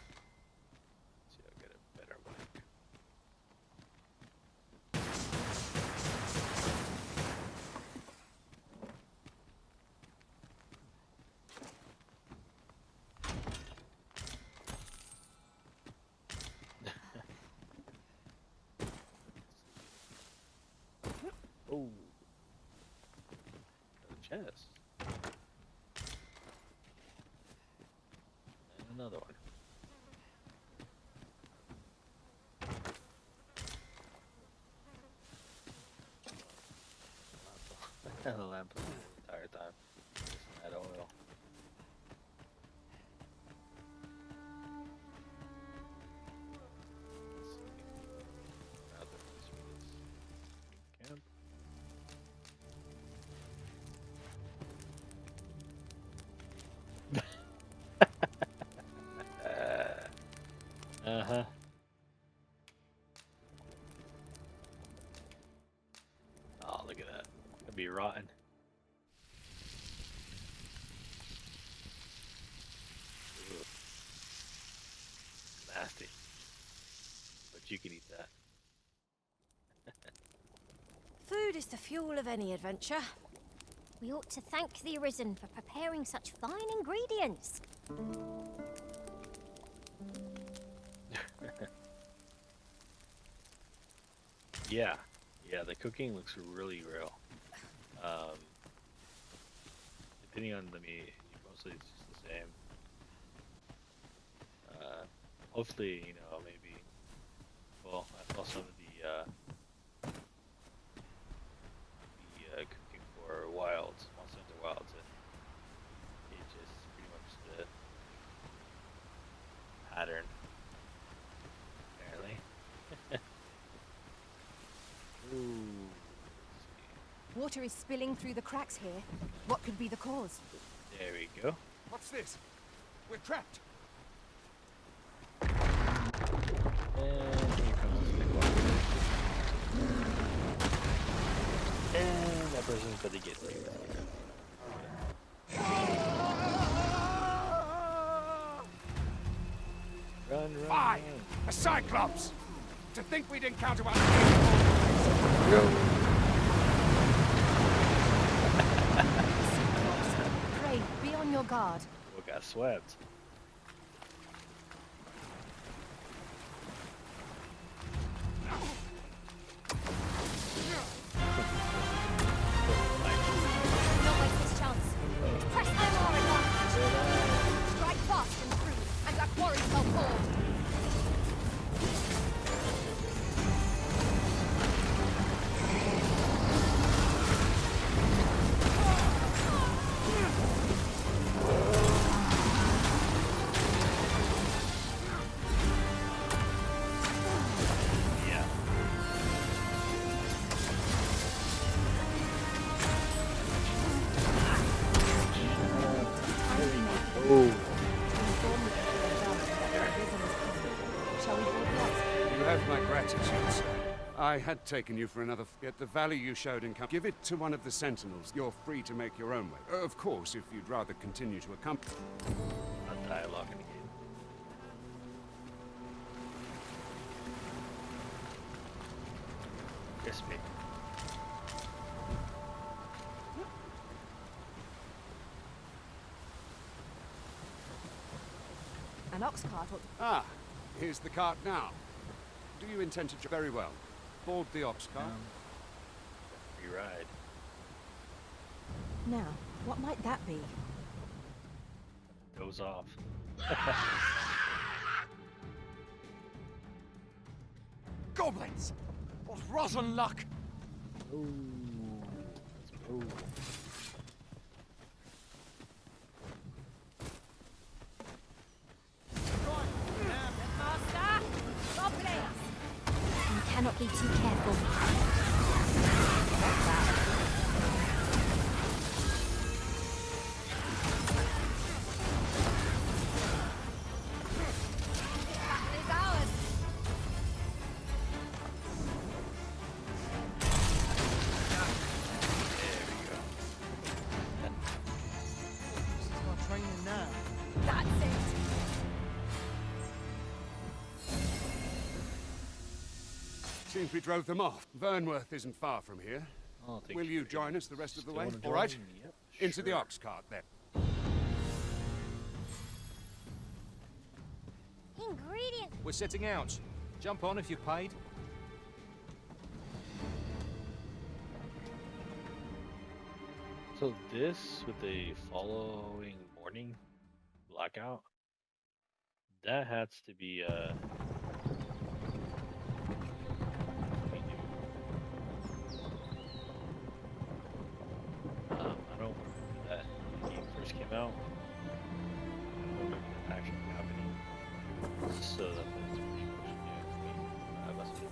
see, I'll get a better mic. Oh, a chest. And another one. The lamp the entire time. Just add oil. Let's see. Now that this is camp. Uh-huh. Oh, look at that. It'd be rotten. is the fuel of any adventure. We ought to thank the Arisen for preparing such fine ingredients. Yeah, the cooking looks really real. Depending on the meat, mostly it's just the same. Hopefully, you know, maybe. Well, I saw some of the cooking for Wilds, Monster Hunter Wilds, and it's just pretty much the pattern. Apparently. Ooh. Water is spilling through the cracks here. What could be the cause? There we go. What's this? We're trapped. And here comes this big one. And that person's gonna get saved. Run, run, Fine! run. A Cyclops! To think we'd encounter one. Pray, be on your guard. We got swept. Don't waste this chance. Press home our advantage. Strike fast and true, and our quarry shall fall. You have my gratitude, sir. I had taken you for another, yet the value you showed in give it to one of the sentinels. You're free to make your own way. Of course, if you'd rather continue to accompany. A dialogue in the game. Crispy. An ox cart ought to... Ah, here's the cart now. Do you intend to very well? Board the ox cart. Free ride. Now, what might that be? Goes off. Goblins! What rotten luck! Ooh. Ooh. Master, goblins! You cannot be too careful. Battle is ours. This is my training now. That's it. Seems we drove them off. Vernworth isn't far from here. Oh, Will you join us the rest of the Still way? wanna All right? join? Yep, Into the sure. ox cart, then. Ingredient. We're setting out. Jump on if you've paid. So this with the following morning blackout, that has to be I don't remember that when the game first came out. I don't remember that actually happening. So that was pretty much new to me. I must be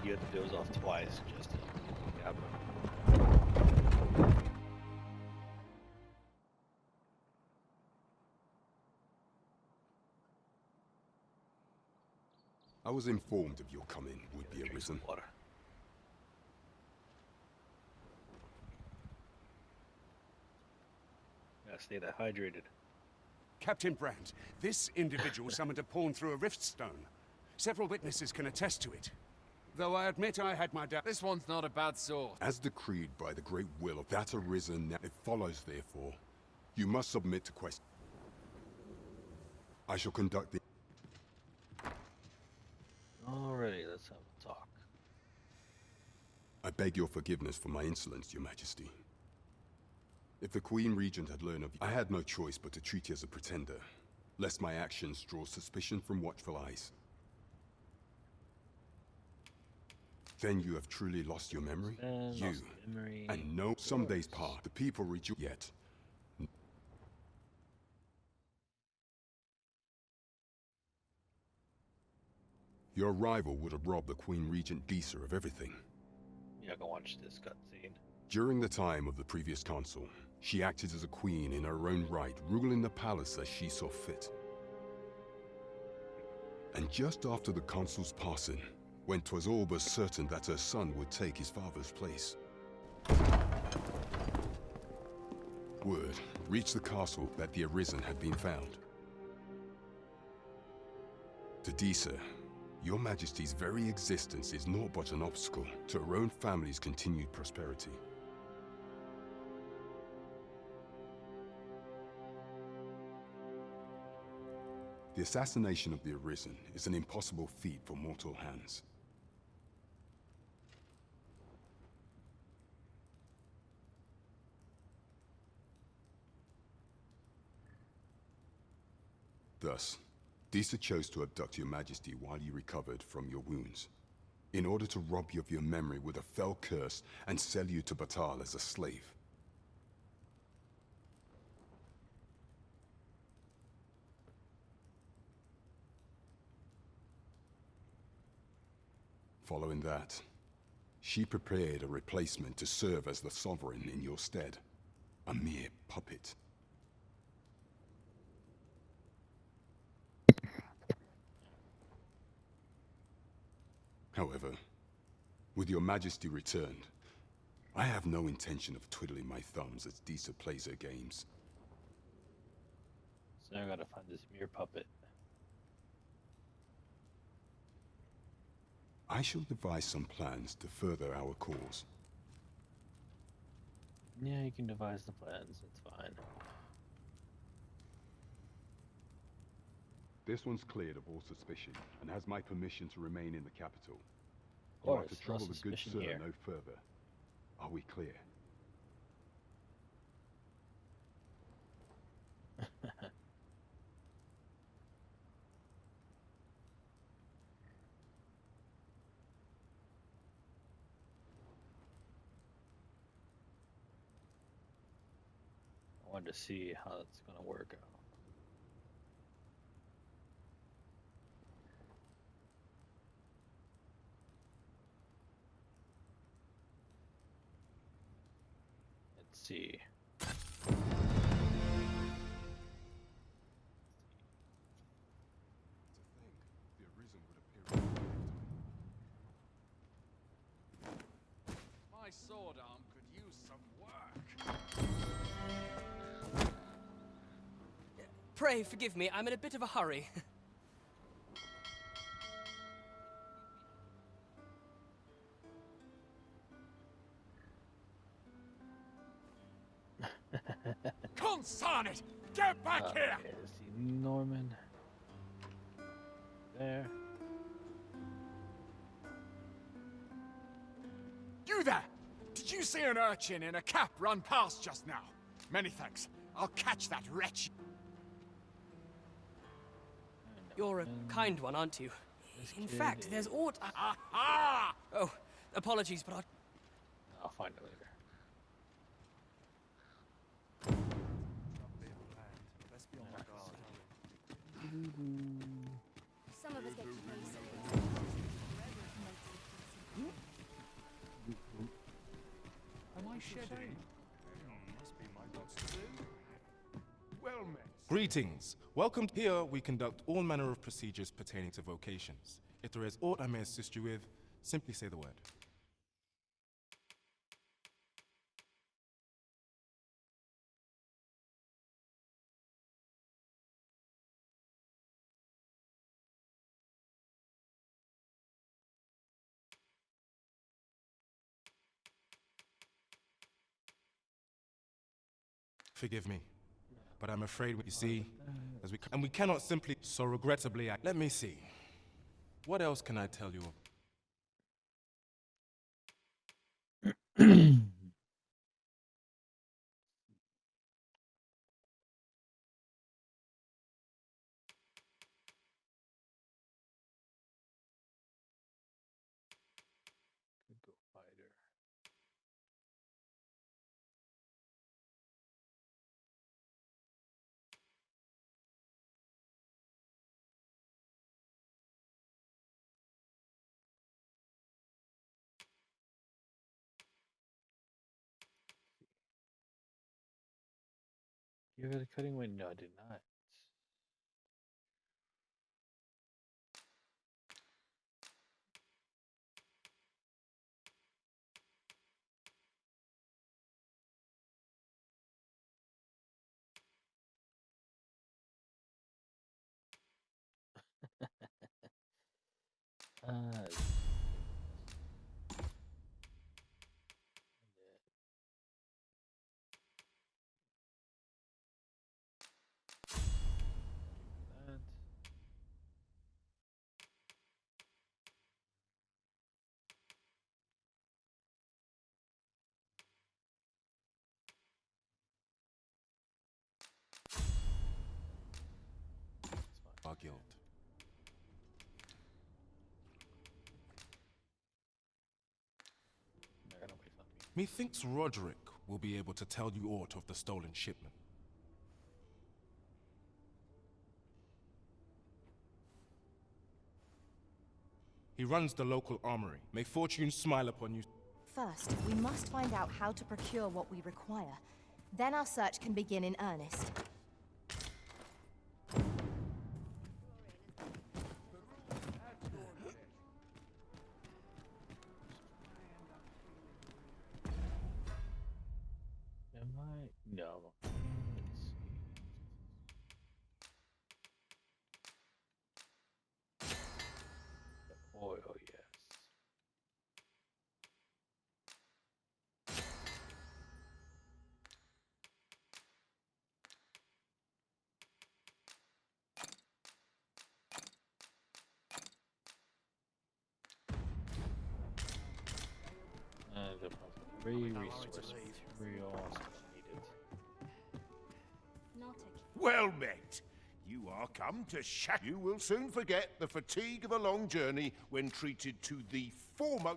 you had to doze off twice just to get to the cabin. I was informed of your coming would be arisen. Water. Gotta stay that hydrated. Captain Brandt, this individual summoned a pawn through a rift stone. Several witnesses can attest to it. Though I admit I had my doubt. This one's not a bad sort. As decreed by the great will of that arisen, it follows, therefore, you must submit to question. I shall conduct the... Alrighty, let's have a talk. I beg your forgiveness for my insolence, Your Majesty. If the Queen Regent had learned of you, I had no choice but to treat you as a pretender, lest my actions draw suspicion from watchful eyes. Then you have truly lost your memory? You. Lost memory. And no, some days pass. The people rejoice yet. Your arrival would have robbed the Queen Regent Disa of everything. Yeah, go watch this cutscene. During the time of the previous consul, she acted as a queen in her own right, ruling the palace as she saw fit. And just after the consul's passing, when 'twas all but certain that her son would take his father's place, word reached the castle that the Arisen had been found. To Disa, Your Majesty's very existence is naught but an obstacle to her own family's continued prosperity. The assassination of the Arisen is an impossible feat for mortal hands. Thus, Disa chose to abduct Your Majesty while you recovered from your wounds, in order to rob you of your memory with a fell curse and sell you to Batal as a slave. Following that, she prepared a replacement to serve as the sovereign in your stead, a mere puppet. However, with Your Majesty returned, I have no intention of twiddling my thumbs as Disa plays her games. So I gotta find this mere puppet. I shall devise some plans to further our cause. Yeah, you can devise the plans, it's fine. This one's cleared of all suspicion, and has my permission to remain in the capital. Of You are course, to no trouble the good suspicion sir here. no further. Are we clear? I wanted to see how it's gonna work out. Let's see. The Arisen would appear. My sword arm could use some work. Pray forgive me, I'm in a bit of a hurry. Consign it! Get back here! Okay, let's see. Norman. There. You there! Did you see an urchin in a cap run past just now? Many thanks. I'll catch that wretch. You're a kind one, aren't you? In fact, there's aught... Aha! Oh, apologies, but I'll find it later. Some of us get crazy. Am I shedding? Must be my gods to do. Well met. Greetings. Welcome. Here we conduct all manner of procedures pertaining to vocations. If there is aught I may assist you with, simply say the word. Forgive me, but I'm afraid you see, and we cannot simply so regrettably act. Let me see. What else can I tell you? Could go fighter. Give it a cutting wind. No, I did not. Uh, that. Our guild. They're gonna wait on me. Methinks Roderick will be able to tell you aught of the stolen shipment. He runs the local armory. May fortune smile upon you. First, we must find out how to procure what we require. Then our search can begin in earnest. Am I? No. Let's see. The oil, yes. The three resource materials needed. Well met. You are come to You will soon forget the fatigue of a long journey when treated to the former.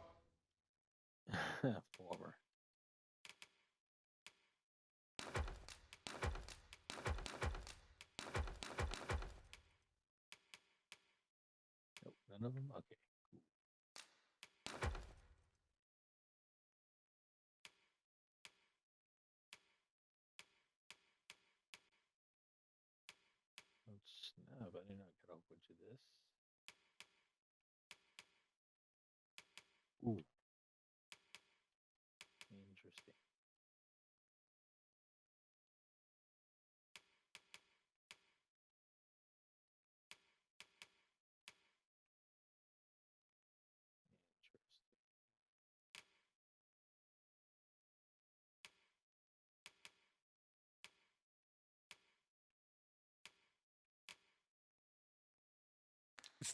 Former. Nope, none of them. Okay. Oh snap, I did not get off bunch of this. Ooh. Interesting.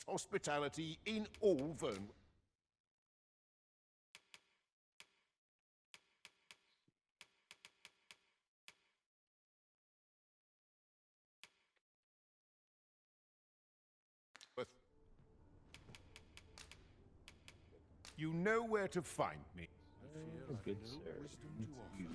Hospitality in all Vern. You know where to find me. Good sir. You.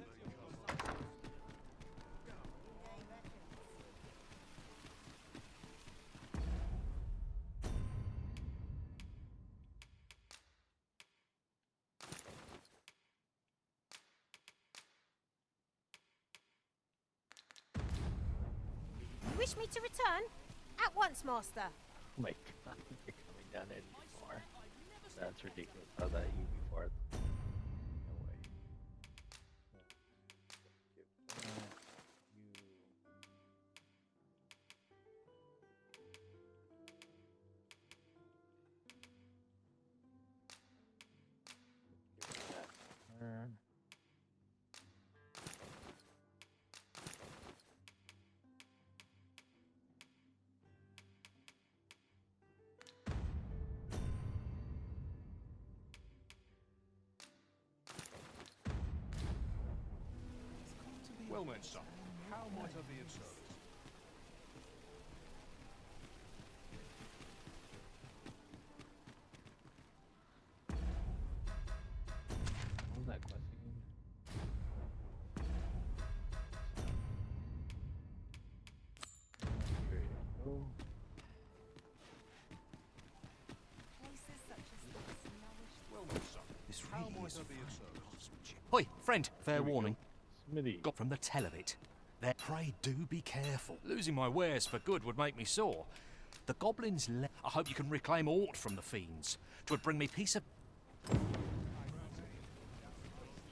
You wish me to return? At once, master. Oh my god, you're coming down anymore. That's ridiculous. How that you before? No way. Give that, you. Give that her. Well then, son, how might I be of service? What was that quest again? There you go. Well then, son, how might I be of service? Hoi, friend, fair Here we warning. go. Smitty. Got from the tell of it. There, pray do be careful. Losing my wares for good would make me sore. The goblins I hope you can reclaim aught from the fiends. 'Twould bring me peace of...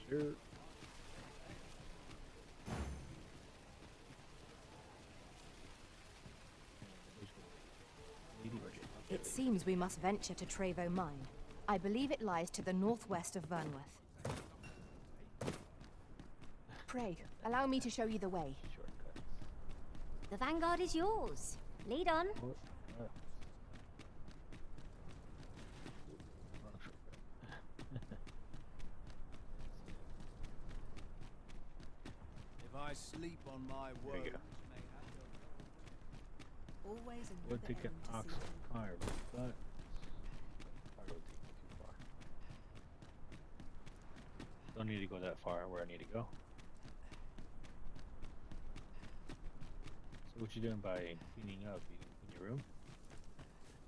Sure. It seems we must venture to Trevo Mine. I believe it lies to the northwest of Vernworth. Pray, allow me to show you the way. The vanguard is yours. Lead on. If I sleep on my There you woes, go. Always Would take an ox fire, but probably take me too far. Don't need to go that far where I need to go. So what you doing by cleaning up? You in your room?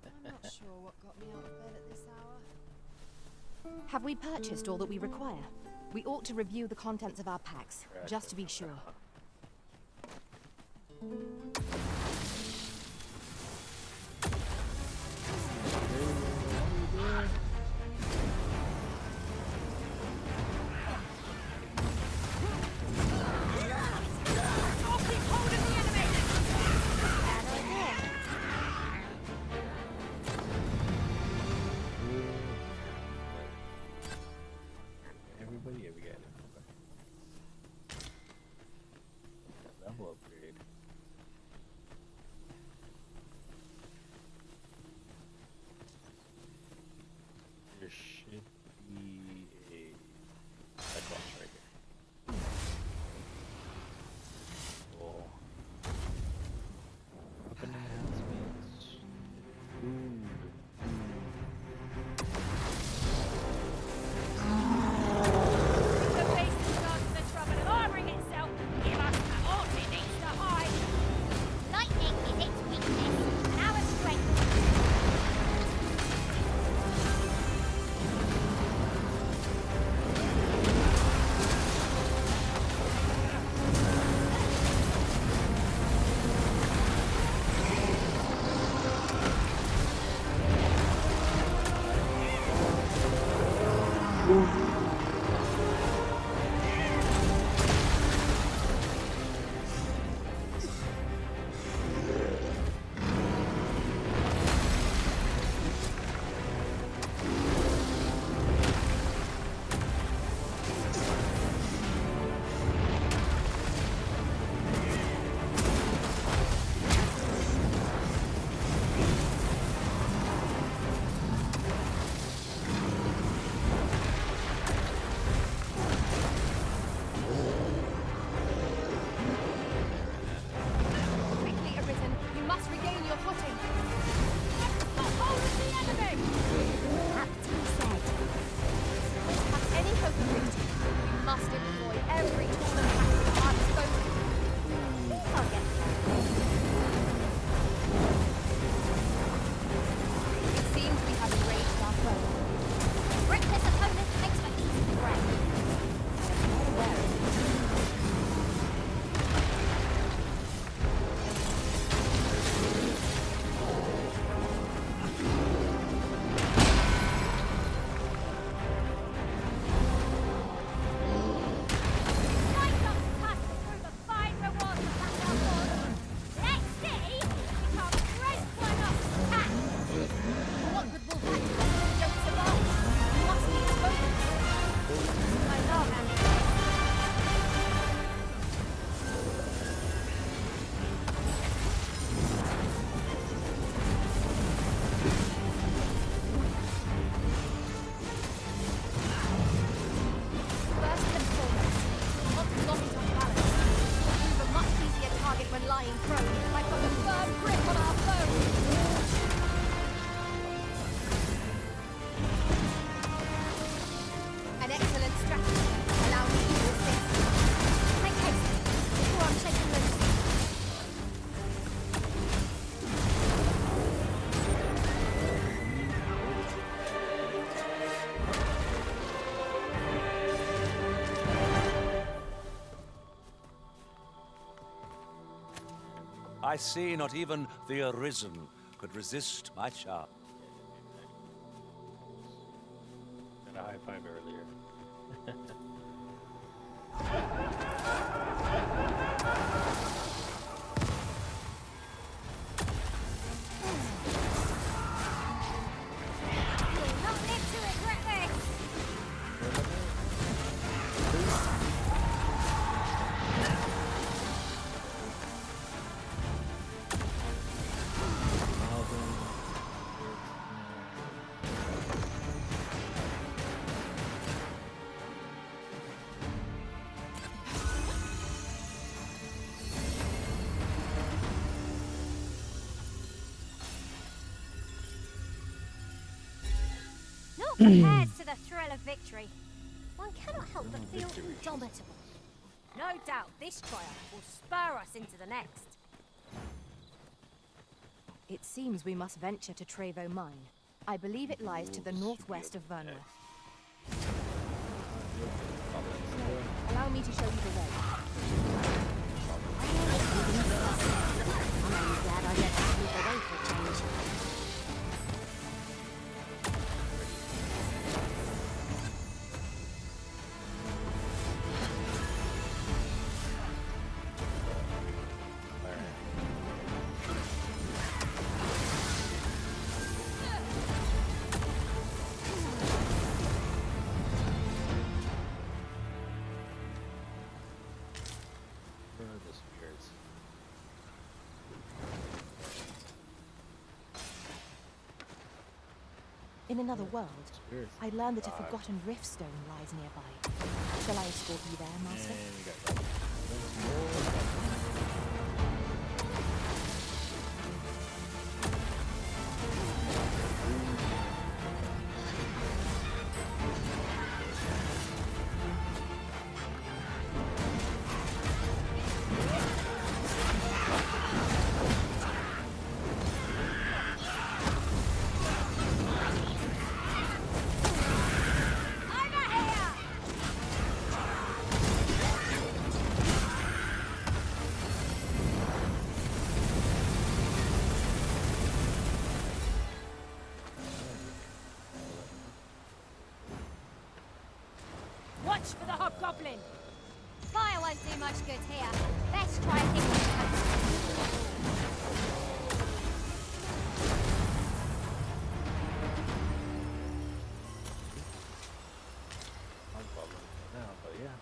I'm not sure what got me out of bed at this hour. Have we purchased all that we require? We ought to review the contents of our packs, just to be sure. Everybody, yeah, we got it. Okay. Level upgrade. There should be a box right here. Cool. Weapon enhancements. Ooh. The beast starts the trouble of armoring itself. Give us the horse it needs to hide. Lightning is its weakness, and our strength. Quickly, Arisen, you must regain your footing. Got hold of the enemy. Captain said. To have any hope of victory, you must employ every tool and tactic at our disposal. I'll get It seems we have enraged our foe. reckless opponent makes for easy prey. Light up I see not even the Arisen could resist my charm. Got a high five earlier. You'll not live to regret this! Not compared to the thrill of victory. One cannot help but feel indomitable. No doubt this triumph will spur us into the next. It seems we must venture to Trevo Mine. I believe it lies to the northwest of Vernworth. Allow me to show you the way. I'm only glad I let you move away for a change. In another world, I learned that a forgotten riftstone lies nearby. Shall I escort you there, Master? Watch for the hobgoblin! Fire won't do much good here. Best try a thing with now, but yeah.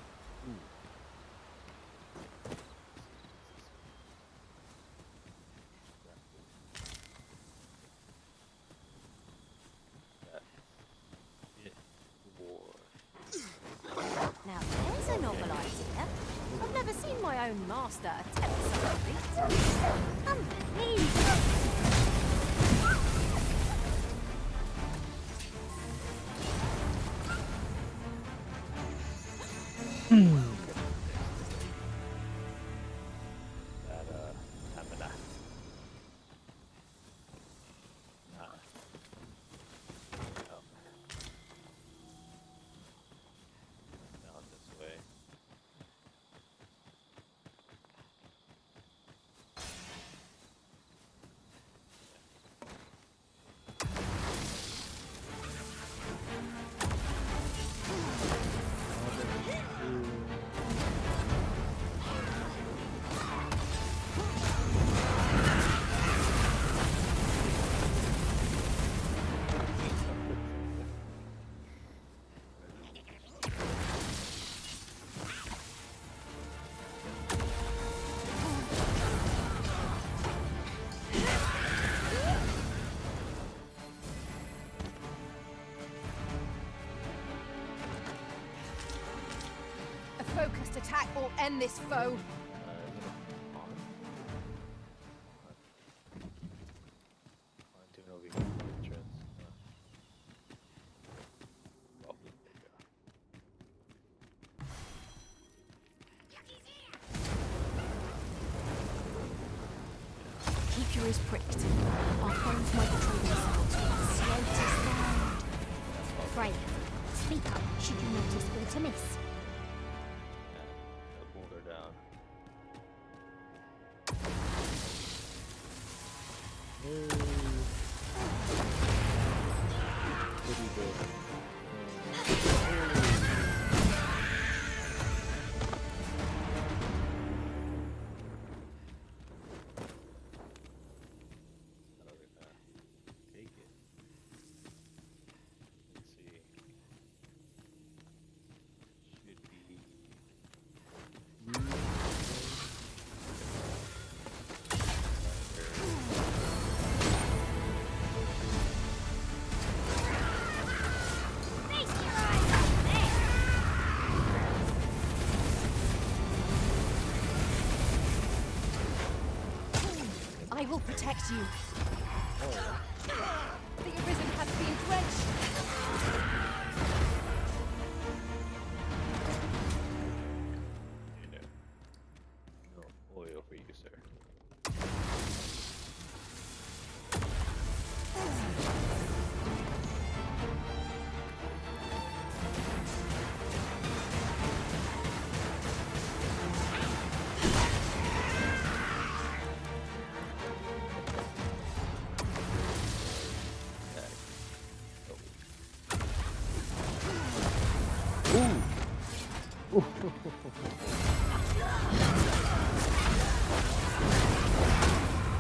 Now there's a novel idea. I've never seen my own master attempt such a feat. Unbelievable. A focused attack will end this foe. Keep your ears pricked. Our foes might betray themselves with a slow to stand. Freya, speak up should you notice aught amiss. Pulled her down. will protect you. The Arisen has been drenched. No oil for you, sir.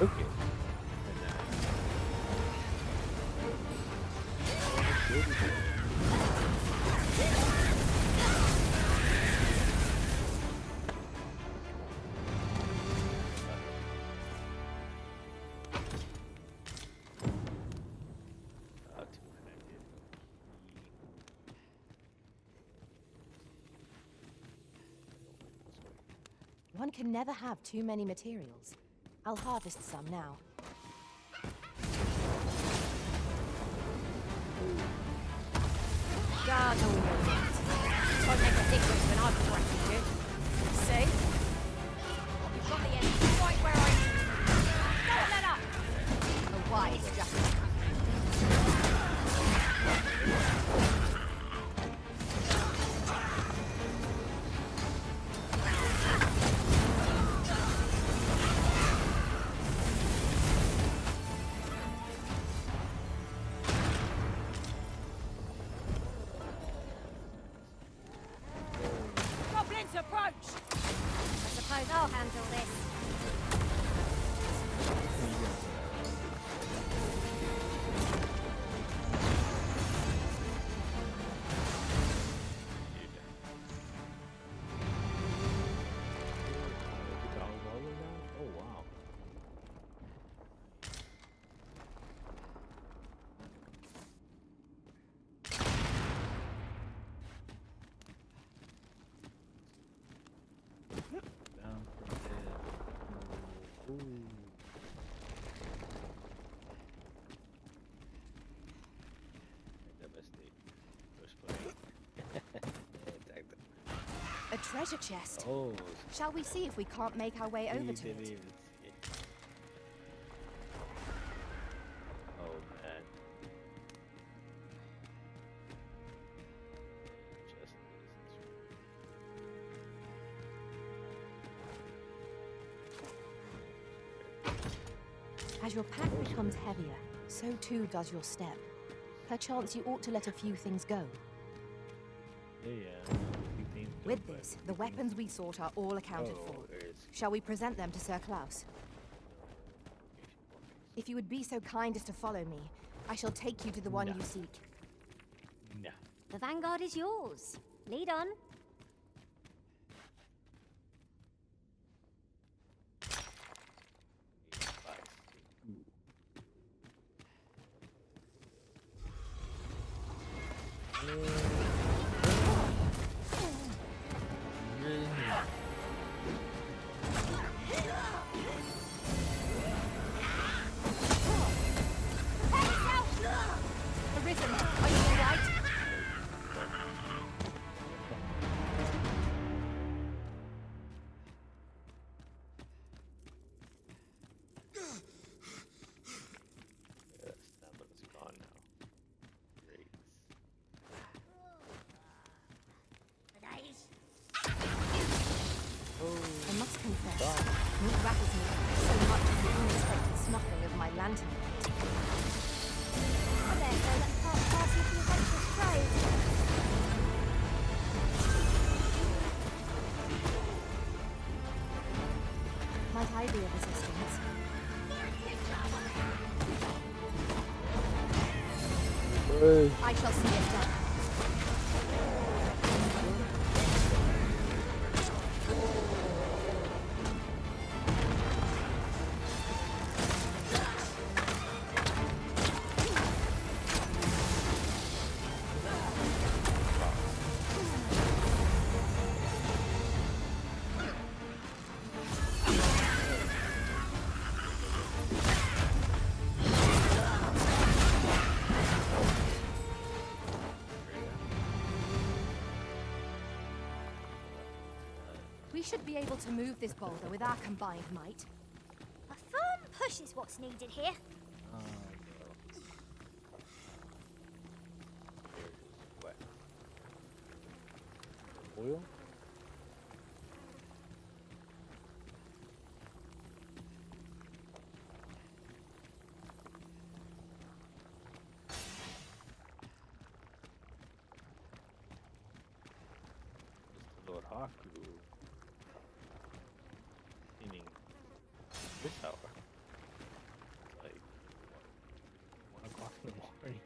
Okay. One can never have too many materials. I'll harvest some now. Guard all your wit. Won't make a difference when I'm correcting you. See? You've got the enemy right where I need you. Don't let up! A wise justice. Goblins approach! I suppose I'll handle this. Oh wow. Down from there. Ooh. Devastate. First play. Attack them. A treasure chest. Oh, Shall we see if we can't make our way we over to didn't it? even see it. Oh man. Just As your pack becomes heavier, so too does your step. Perchance you ought to let a few things go. yeah. Big things go, With but this, the weapons we sought are all accounted for. Shall we present them to Sir Klaus? If you would be so kind as to follow me, I shall take you to the one No. you seek. Nah. The Vanguard is yours. Lead on. Arisen, are you all right? Stamina's gone now. Great. I must confess, what rattles me so much as the unexpected snuffing of my lantern. I therefore let part party to adventurous trade. Might I be of assistance? I shall see it done. We should be able to move this boulder with our combined might. A firm push is what's needed here. What? Oil? Lord Haku meaning this hour. Like 1 o'clock in the morning.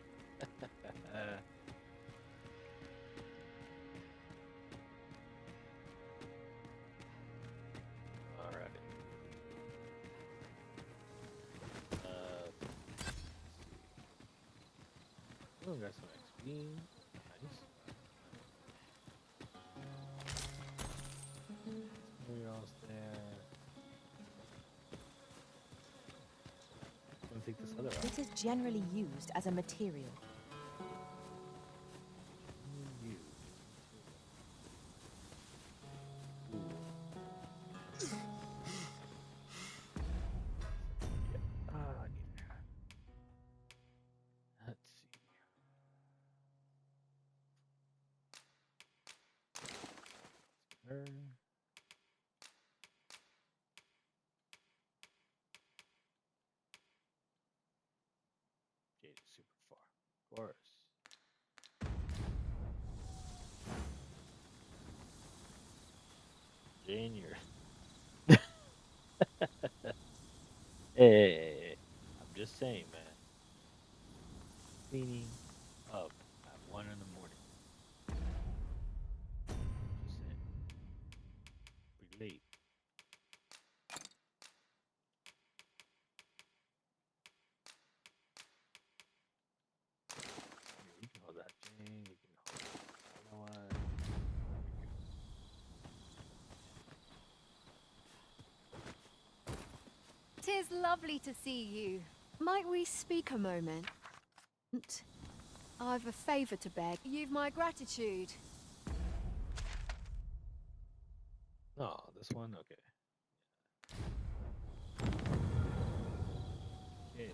Alrighty. Oh, got some XP. Nice. Materials there. I'm gonna take this other out. This is generally used as a material. Let's see. Burn. Jade is super far. Of course. Jane, you're. Hey, I'm just saying, man. Cleaning up at 1 in the morning. Just saying. Pretty late. Here, you can hold that, Jane. You can hold that other one. Tis lovely to see you. Might we speak a moment? I've a favour to beg. You've my gratitude. No, this one? Okay. Okay.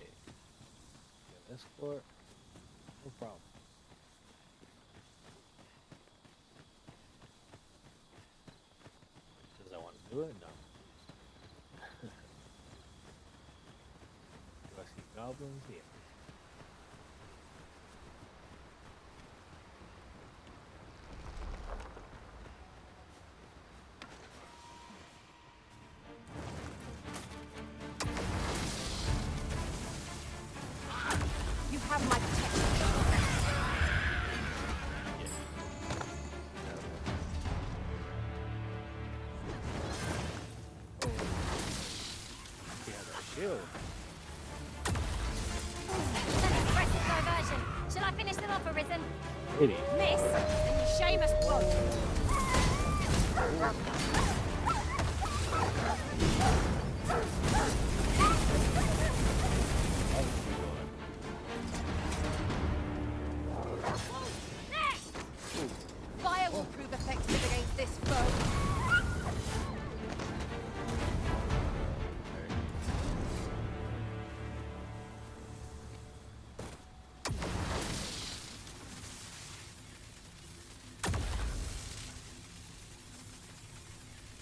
Yeah, escort. No problem. Does I want to do it? No. Do I see goblins? Yeah. You have my protection. Shield. Aggressive diversion. Shall I finish them off, Arisen? Really? Miss, and you shame us both. Fire will prove effective against this foe.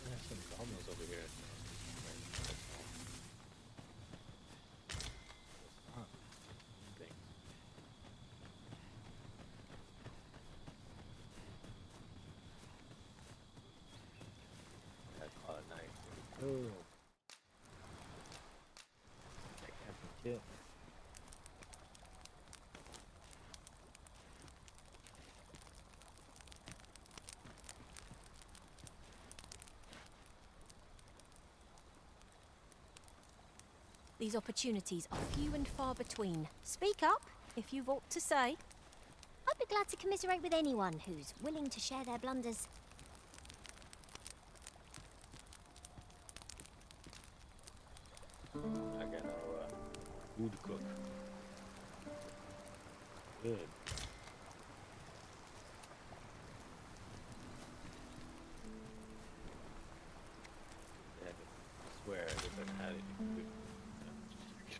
There's some goblins over here. That's all nice. Oh. That can't be killed. These opportunities are few and far between. Speak up if you've aught to say. I'd be glad to commiserate with anyone who's willing to share their blunders. I got no food to cook. Good.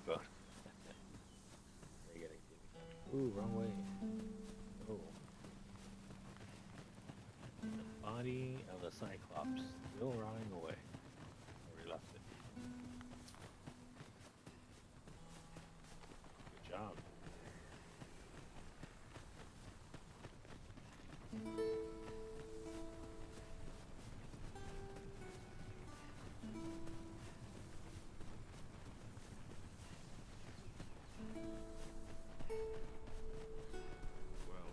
About. Ooh, wrong way. Oh. The body of the Cyclops still rotting away. Where we left it. Good job. Well,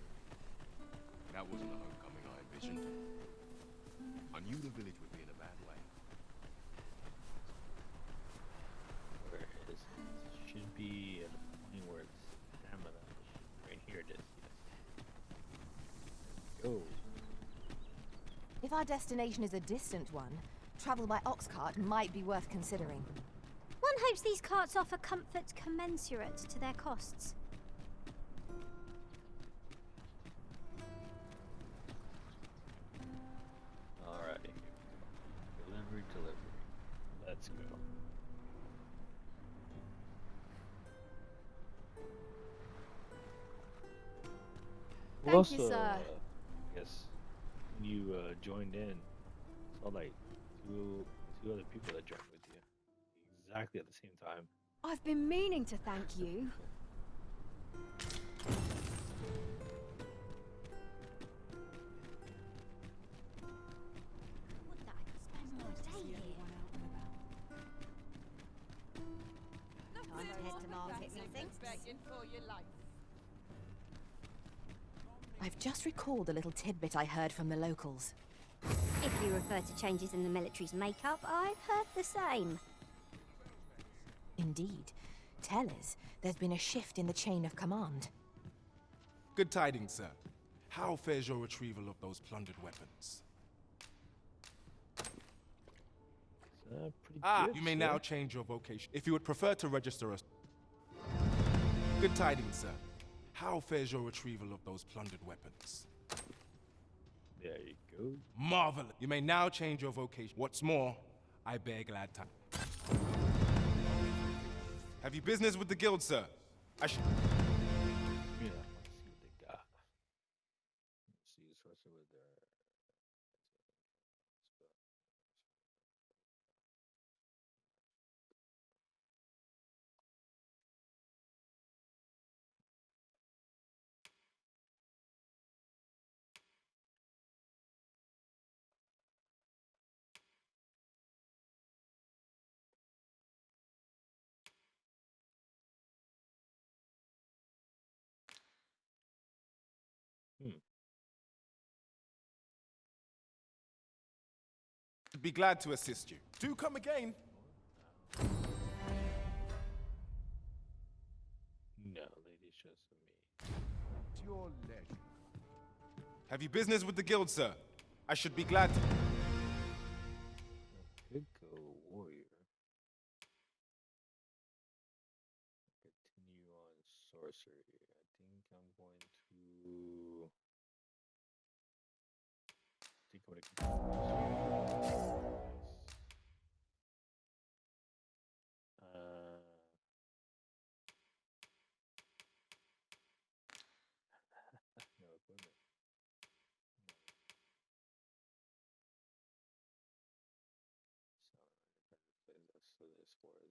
that wasn't the homecoming I envisioned. I knew the village would be in a bad way. Where is it? Should be at a point where it's stamina. Right here it is, yes. Go. If our destination is a distant one, travel by ox cart might be worth considering. One hopes these carts offer comforts commensurate to their costs. Alright, here we go. Delivery. Let's go. Thank you, sir. I guess when you joined in, saw like two other people that joined with you exactly at the same time. I've been meaning to thank you. Time to head to market, methinks. Begging for your life. I've just recalled a little tidbit I heard from the locals. If you refer to changes in the military's makeup, I've heard the same. Indeed. Tell us, there's been a shift in the chain of command. Good tidings, sir. How fares your retrieval of those plundered weapons? Pretty good, you may now change your vocation. If you would prefer to register us. Good tidings, sir. How fares your retrieval of those plundered weapons? There you go. Marvelous. You may now change your vocation. What's more, I bear glad tidings. Have you business with the guild, sir? I should. Yeah, let's see what they got. Let's see the source with their. Be glad to assist you. Do come again. No, ladies, just me. It's your leisure. Have you business with the guild, sir? I should be glad to. Could go warrior. Continue on sorcery. I think I'm going to. No equipment. So this for is fine.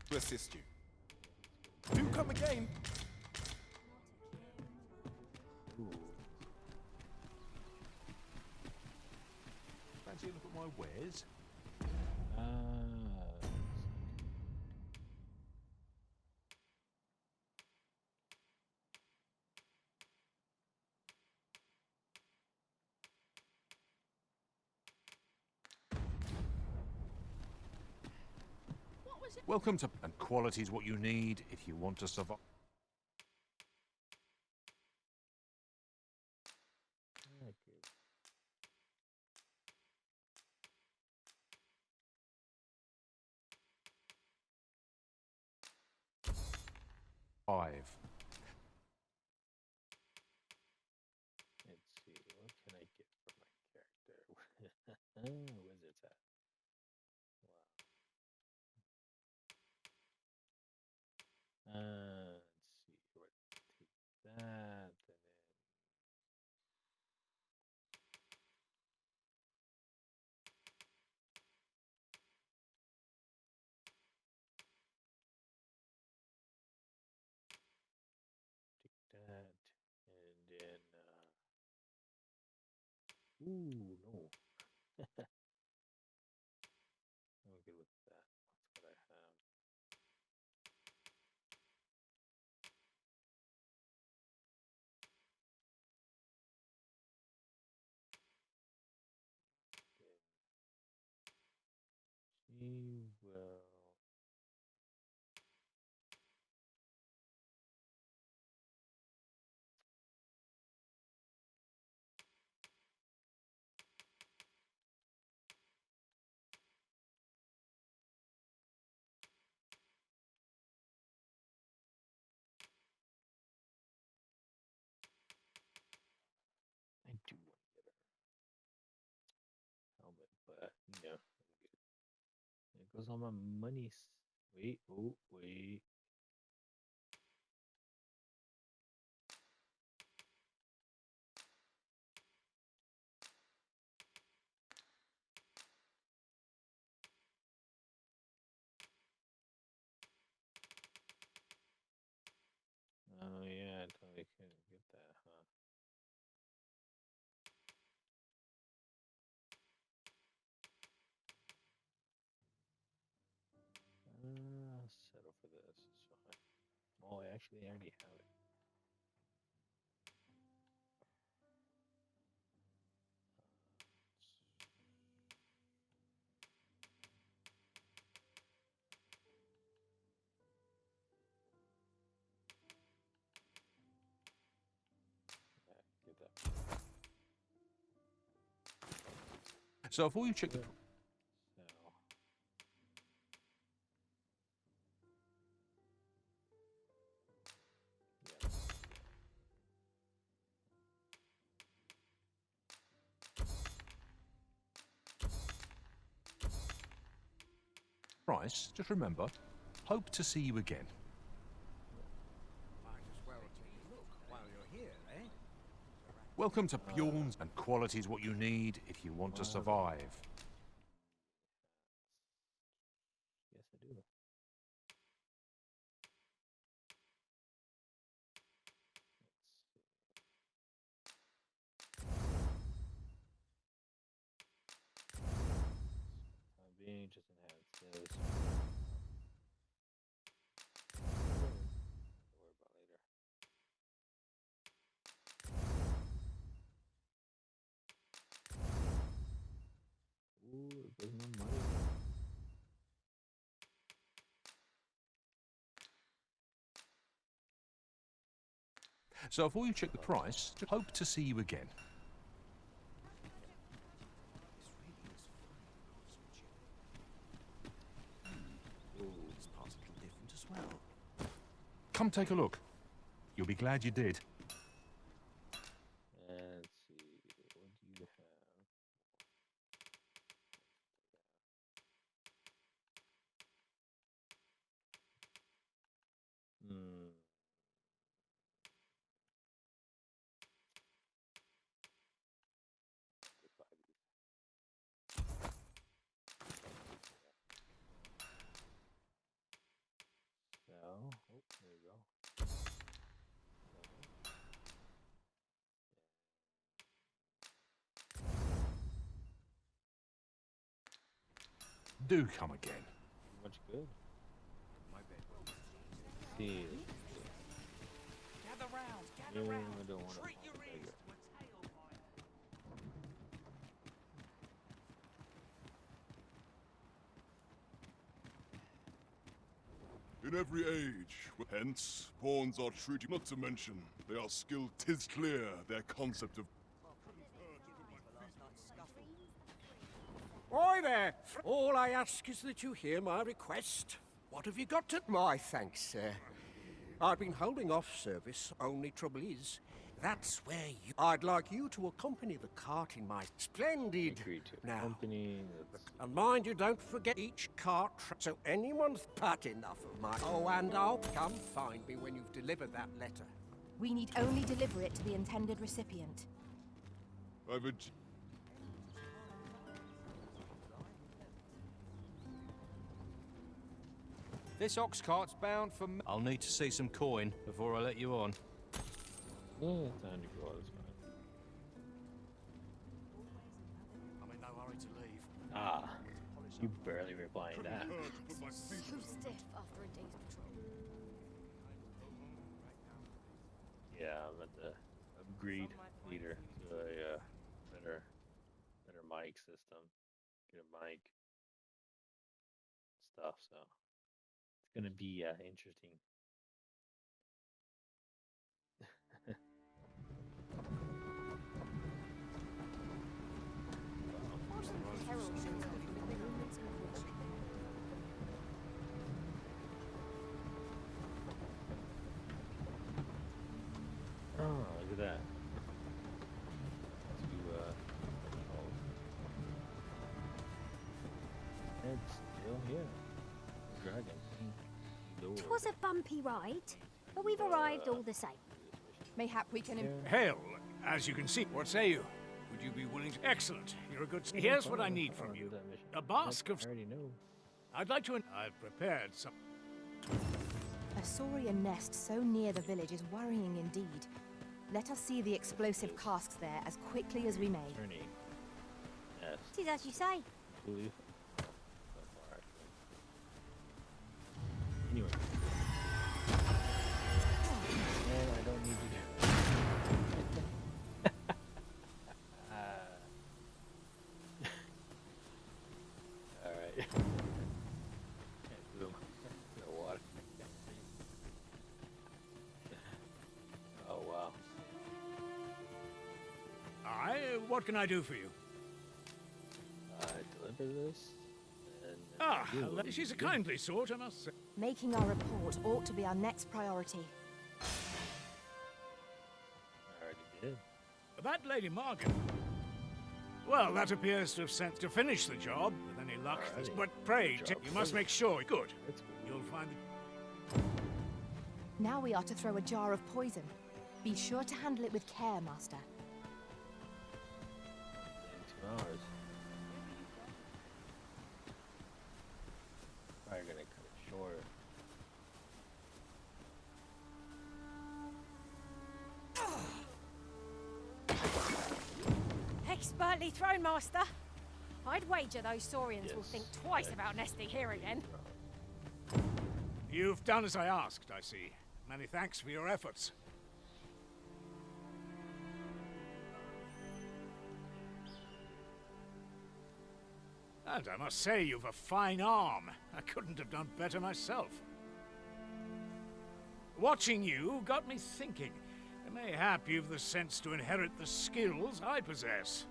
To assist you. Do come again. Ooh. my wares? Welcome to... And quality's what you need if you want to survive. Five. Let's see, what can I get for my character? Wizards hat. Wow. Let's see, what take that and then take that and then ooh no. I'm good with that. That's what I have. She will. I do want to get her helmet, but no, I'm good. It goes on my money. Wait, oh, wait. Oh yeah, I totally couldn't get that, huh? I'll settle for this. It's fine. Oh, actually, I already have it. Get that. So before you check the... So. price, just remember, hope to see you again. Might as well take a look while you're here, eh? Welcome to Bjorn's, and quality's what you need if you want to survive. Yes, I do. Time being, just enhance this. Don't worry about later. Ooh, there goes my money. So before you check the price, hope to see you again. This part's a little different as well. Come take a look. You'll be glad you did. Let's see, what do you have? Hmm. So, oh, there you go. Do come again. Much good. See. Gather round, Yeah, gather round. I don't want Treat your ears to. to a tail In every age, hence, pawns are treated, not to mention, they are skilled, 'tis clear, their concept of... Oi there! All I ask is that you hear my request. What have you got to... My thanks, sir. I've been holding off service, only trouble is, that's where you... I'd like you to accompany the cart in my splendid... Now, Company. and mind you, don't forget each cart... So anyone's had enough of my... Oh, and I'll come find me when you've delivered that letter. We need only deliver it to the intended recipient. I've a... This ox cart's bound for... I'll need to see some coin before I let you on. Yeah, time to go. That's fine. I'm in no hurry to leave. Ah, you barely replying that. So stiff after a day's patrol. Yeah, I'm at the upgrade leader to a better mic system. Get a mic stuff, so it's gonna be interesting. Oh, look at that. It's still here. Dragon. Twas a bumpy ride, but we've arrived all the same. Mayhap we can... Hail, as you can see. What say you? Would you be willing to... Excellent. You're a good... Here's what I need from you. A bask of... I already know. I'd like to... I've prepared some... A saurian nest so near the village is worrying indeed. Let us see the explosive casks there as quickly as we may. Yes. It is as you say. Believe. So far, actually. Anyway. Man, I don't need you to. Alright. Boom. No water. Oh, wow. What can I do for you? Deliver this. And She's a kindly sort, I must say. Making our report ought to be our next priority. I already did. That Lady Margaret. Well, that appears to have sent to finish the job with any luck. Alrighty. But pray, Job you must make sure. Good. You'll find. Now we are to throw a jar of poison. Be sure to handle it with care, Master. 2 hours. Probably gonna cut it short. Expertly thrown, Master. I'd wager those saurians will think twice about nesting here again. You've done as I asked, I see. Many thanks for your efforts. And I must say, you've a fine arm. I couldn't have done better myself. Watching you got me thinking. Mayhap you've the sense to inherit the skills I possess.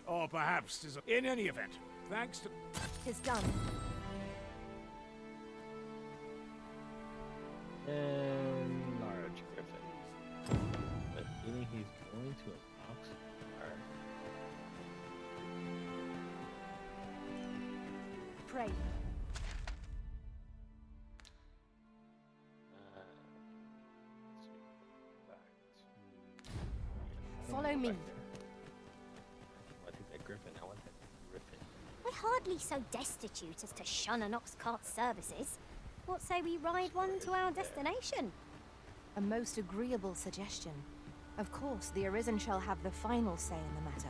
Or perhaps, in any event, thanks to... Tis done. And large griffin. But feeling he's going to an ox cart. Pray. Follow me. I think that griffin. I want that griffin. We're hardly so destitute as to shun an ox cart services. What say we ride one to our destination? A most agreeable suggestion. Of course, the Arisen shall have the final say in the matter.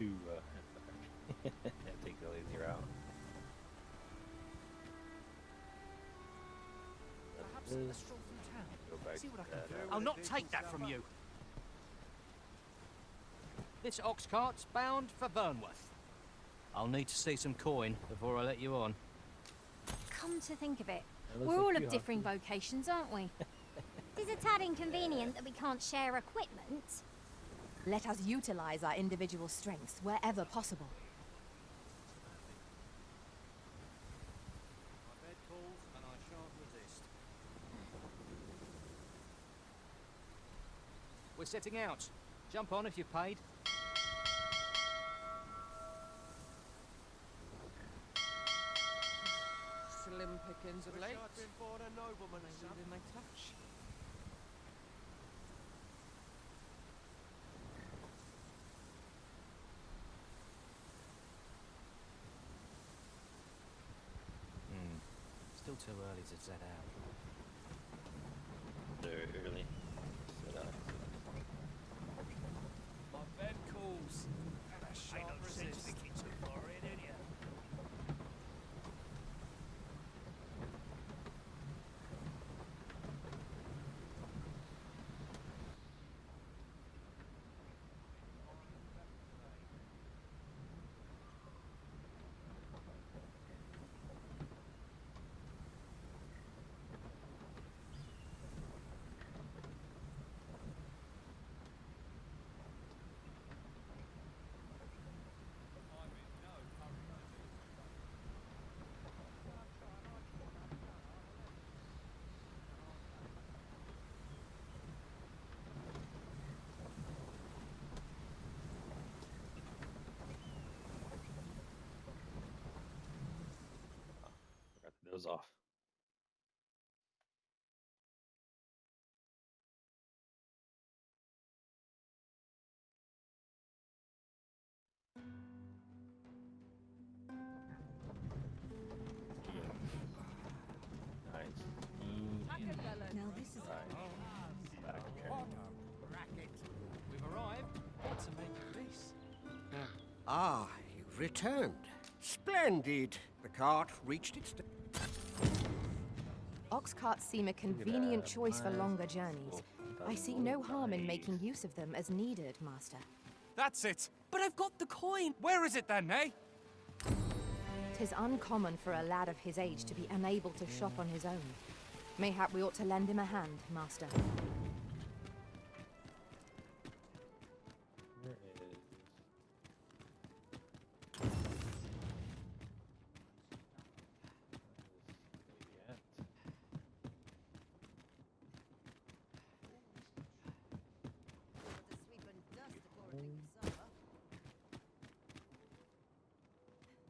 to take the lazy route. Perhaps This. a stroll through town. Go back See what I to can that. do. I'll not take that from you. This ox cart's bound for Vernworth. I'll need to see some coin before I let you on. Come to think of it, looks we're like all you of have differing vocations, aren't we? It's a tad inconvenient that we can't share equipment. Let us utilize our individual strengths wherever possible. My bed calls and I shan't resist. We're setting out. Jump on if you've paid. Slim pickings of late. I'd been born a nobleman, Maybe they may touch. Still too early to set out. Very early. My bed calls and I shan't resist. Too far in, ain't ya? Forgot the nose off. Nice. Now this is Back here. We've arrived. What's a make of this? Ah, you've returned. Splendid. The cart reached its... Ox carts seem a convenient choice for longer journeys. I see no harm in making use of them as needed, Master. That's it. But I've got the coin. Where is it then, eh? 'Tis uncommon for a lad of his age to be unable to shop on his own. Mayhap we ought to lend him a hand, Master. Where is...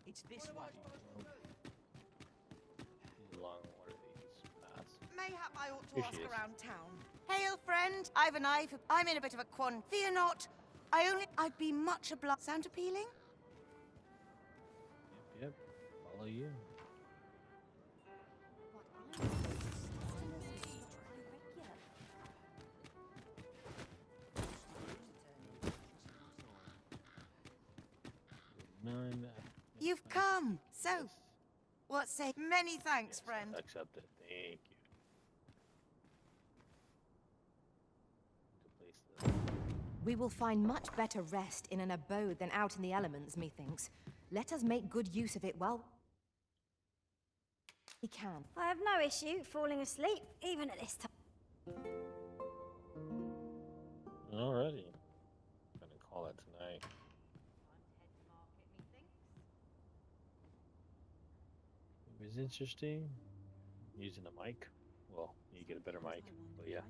It's this way. Along one of these paths. Mayhap I ought to Here ask she is. around town. Hail, friend. I've a knife. I'm in a bit of a quand. Fear not. I'd be much obliged. Sound appealing? Yep. Follow you. Nine. You've come. So, what say? Many thanks, friend. Accept it. Thank you. We will find much better rest in an abode than out in the elements, methinks. Let us make good use of it while we can. I have no issue falling asleep, even at this time. Alrighty. Gonna call it tonight. It was interesting. Using a mic. Well, you get a better mic, but yeah.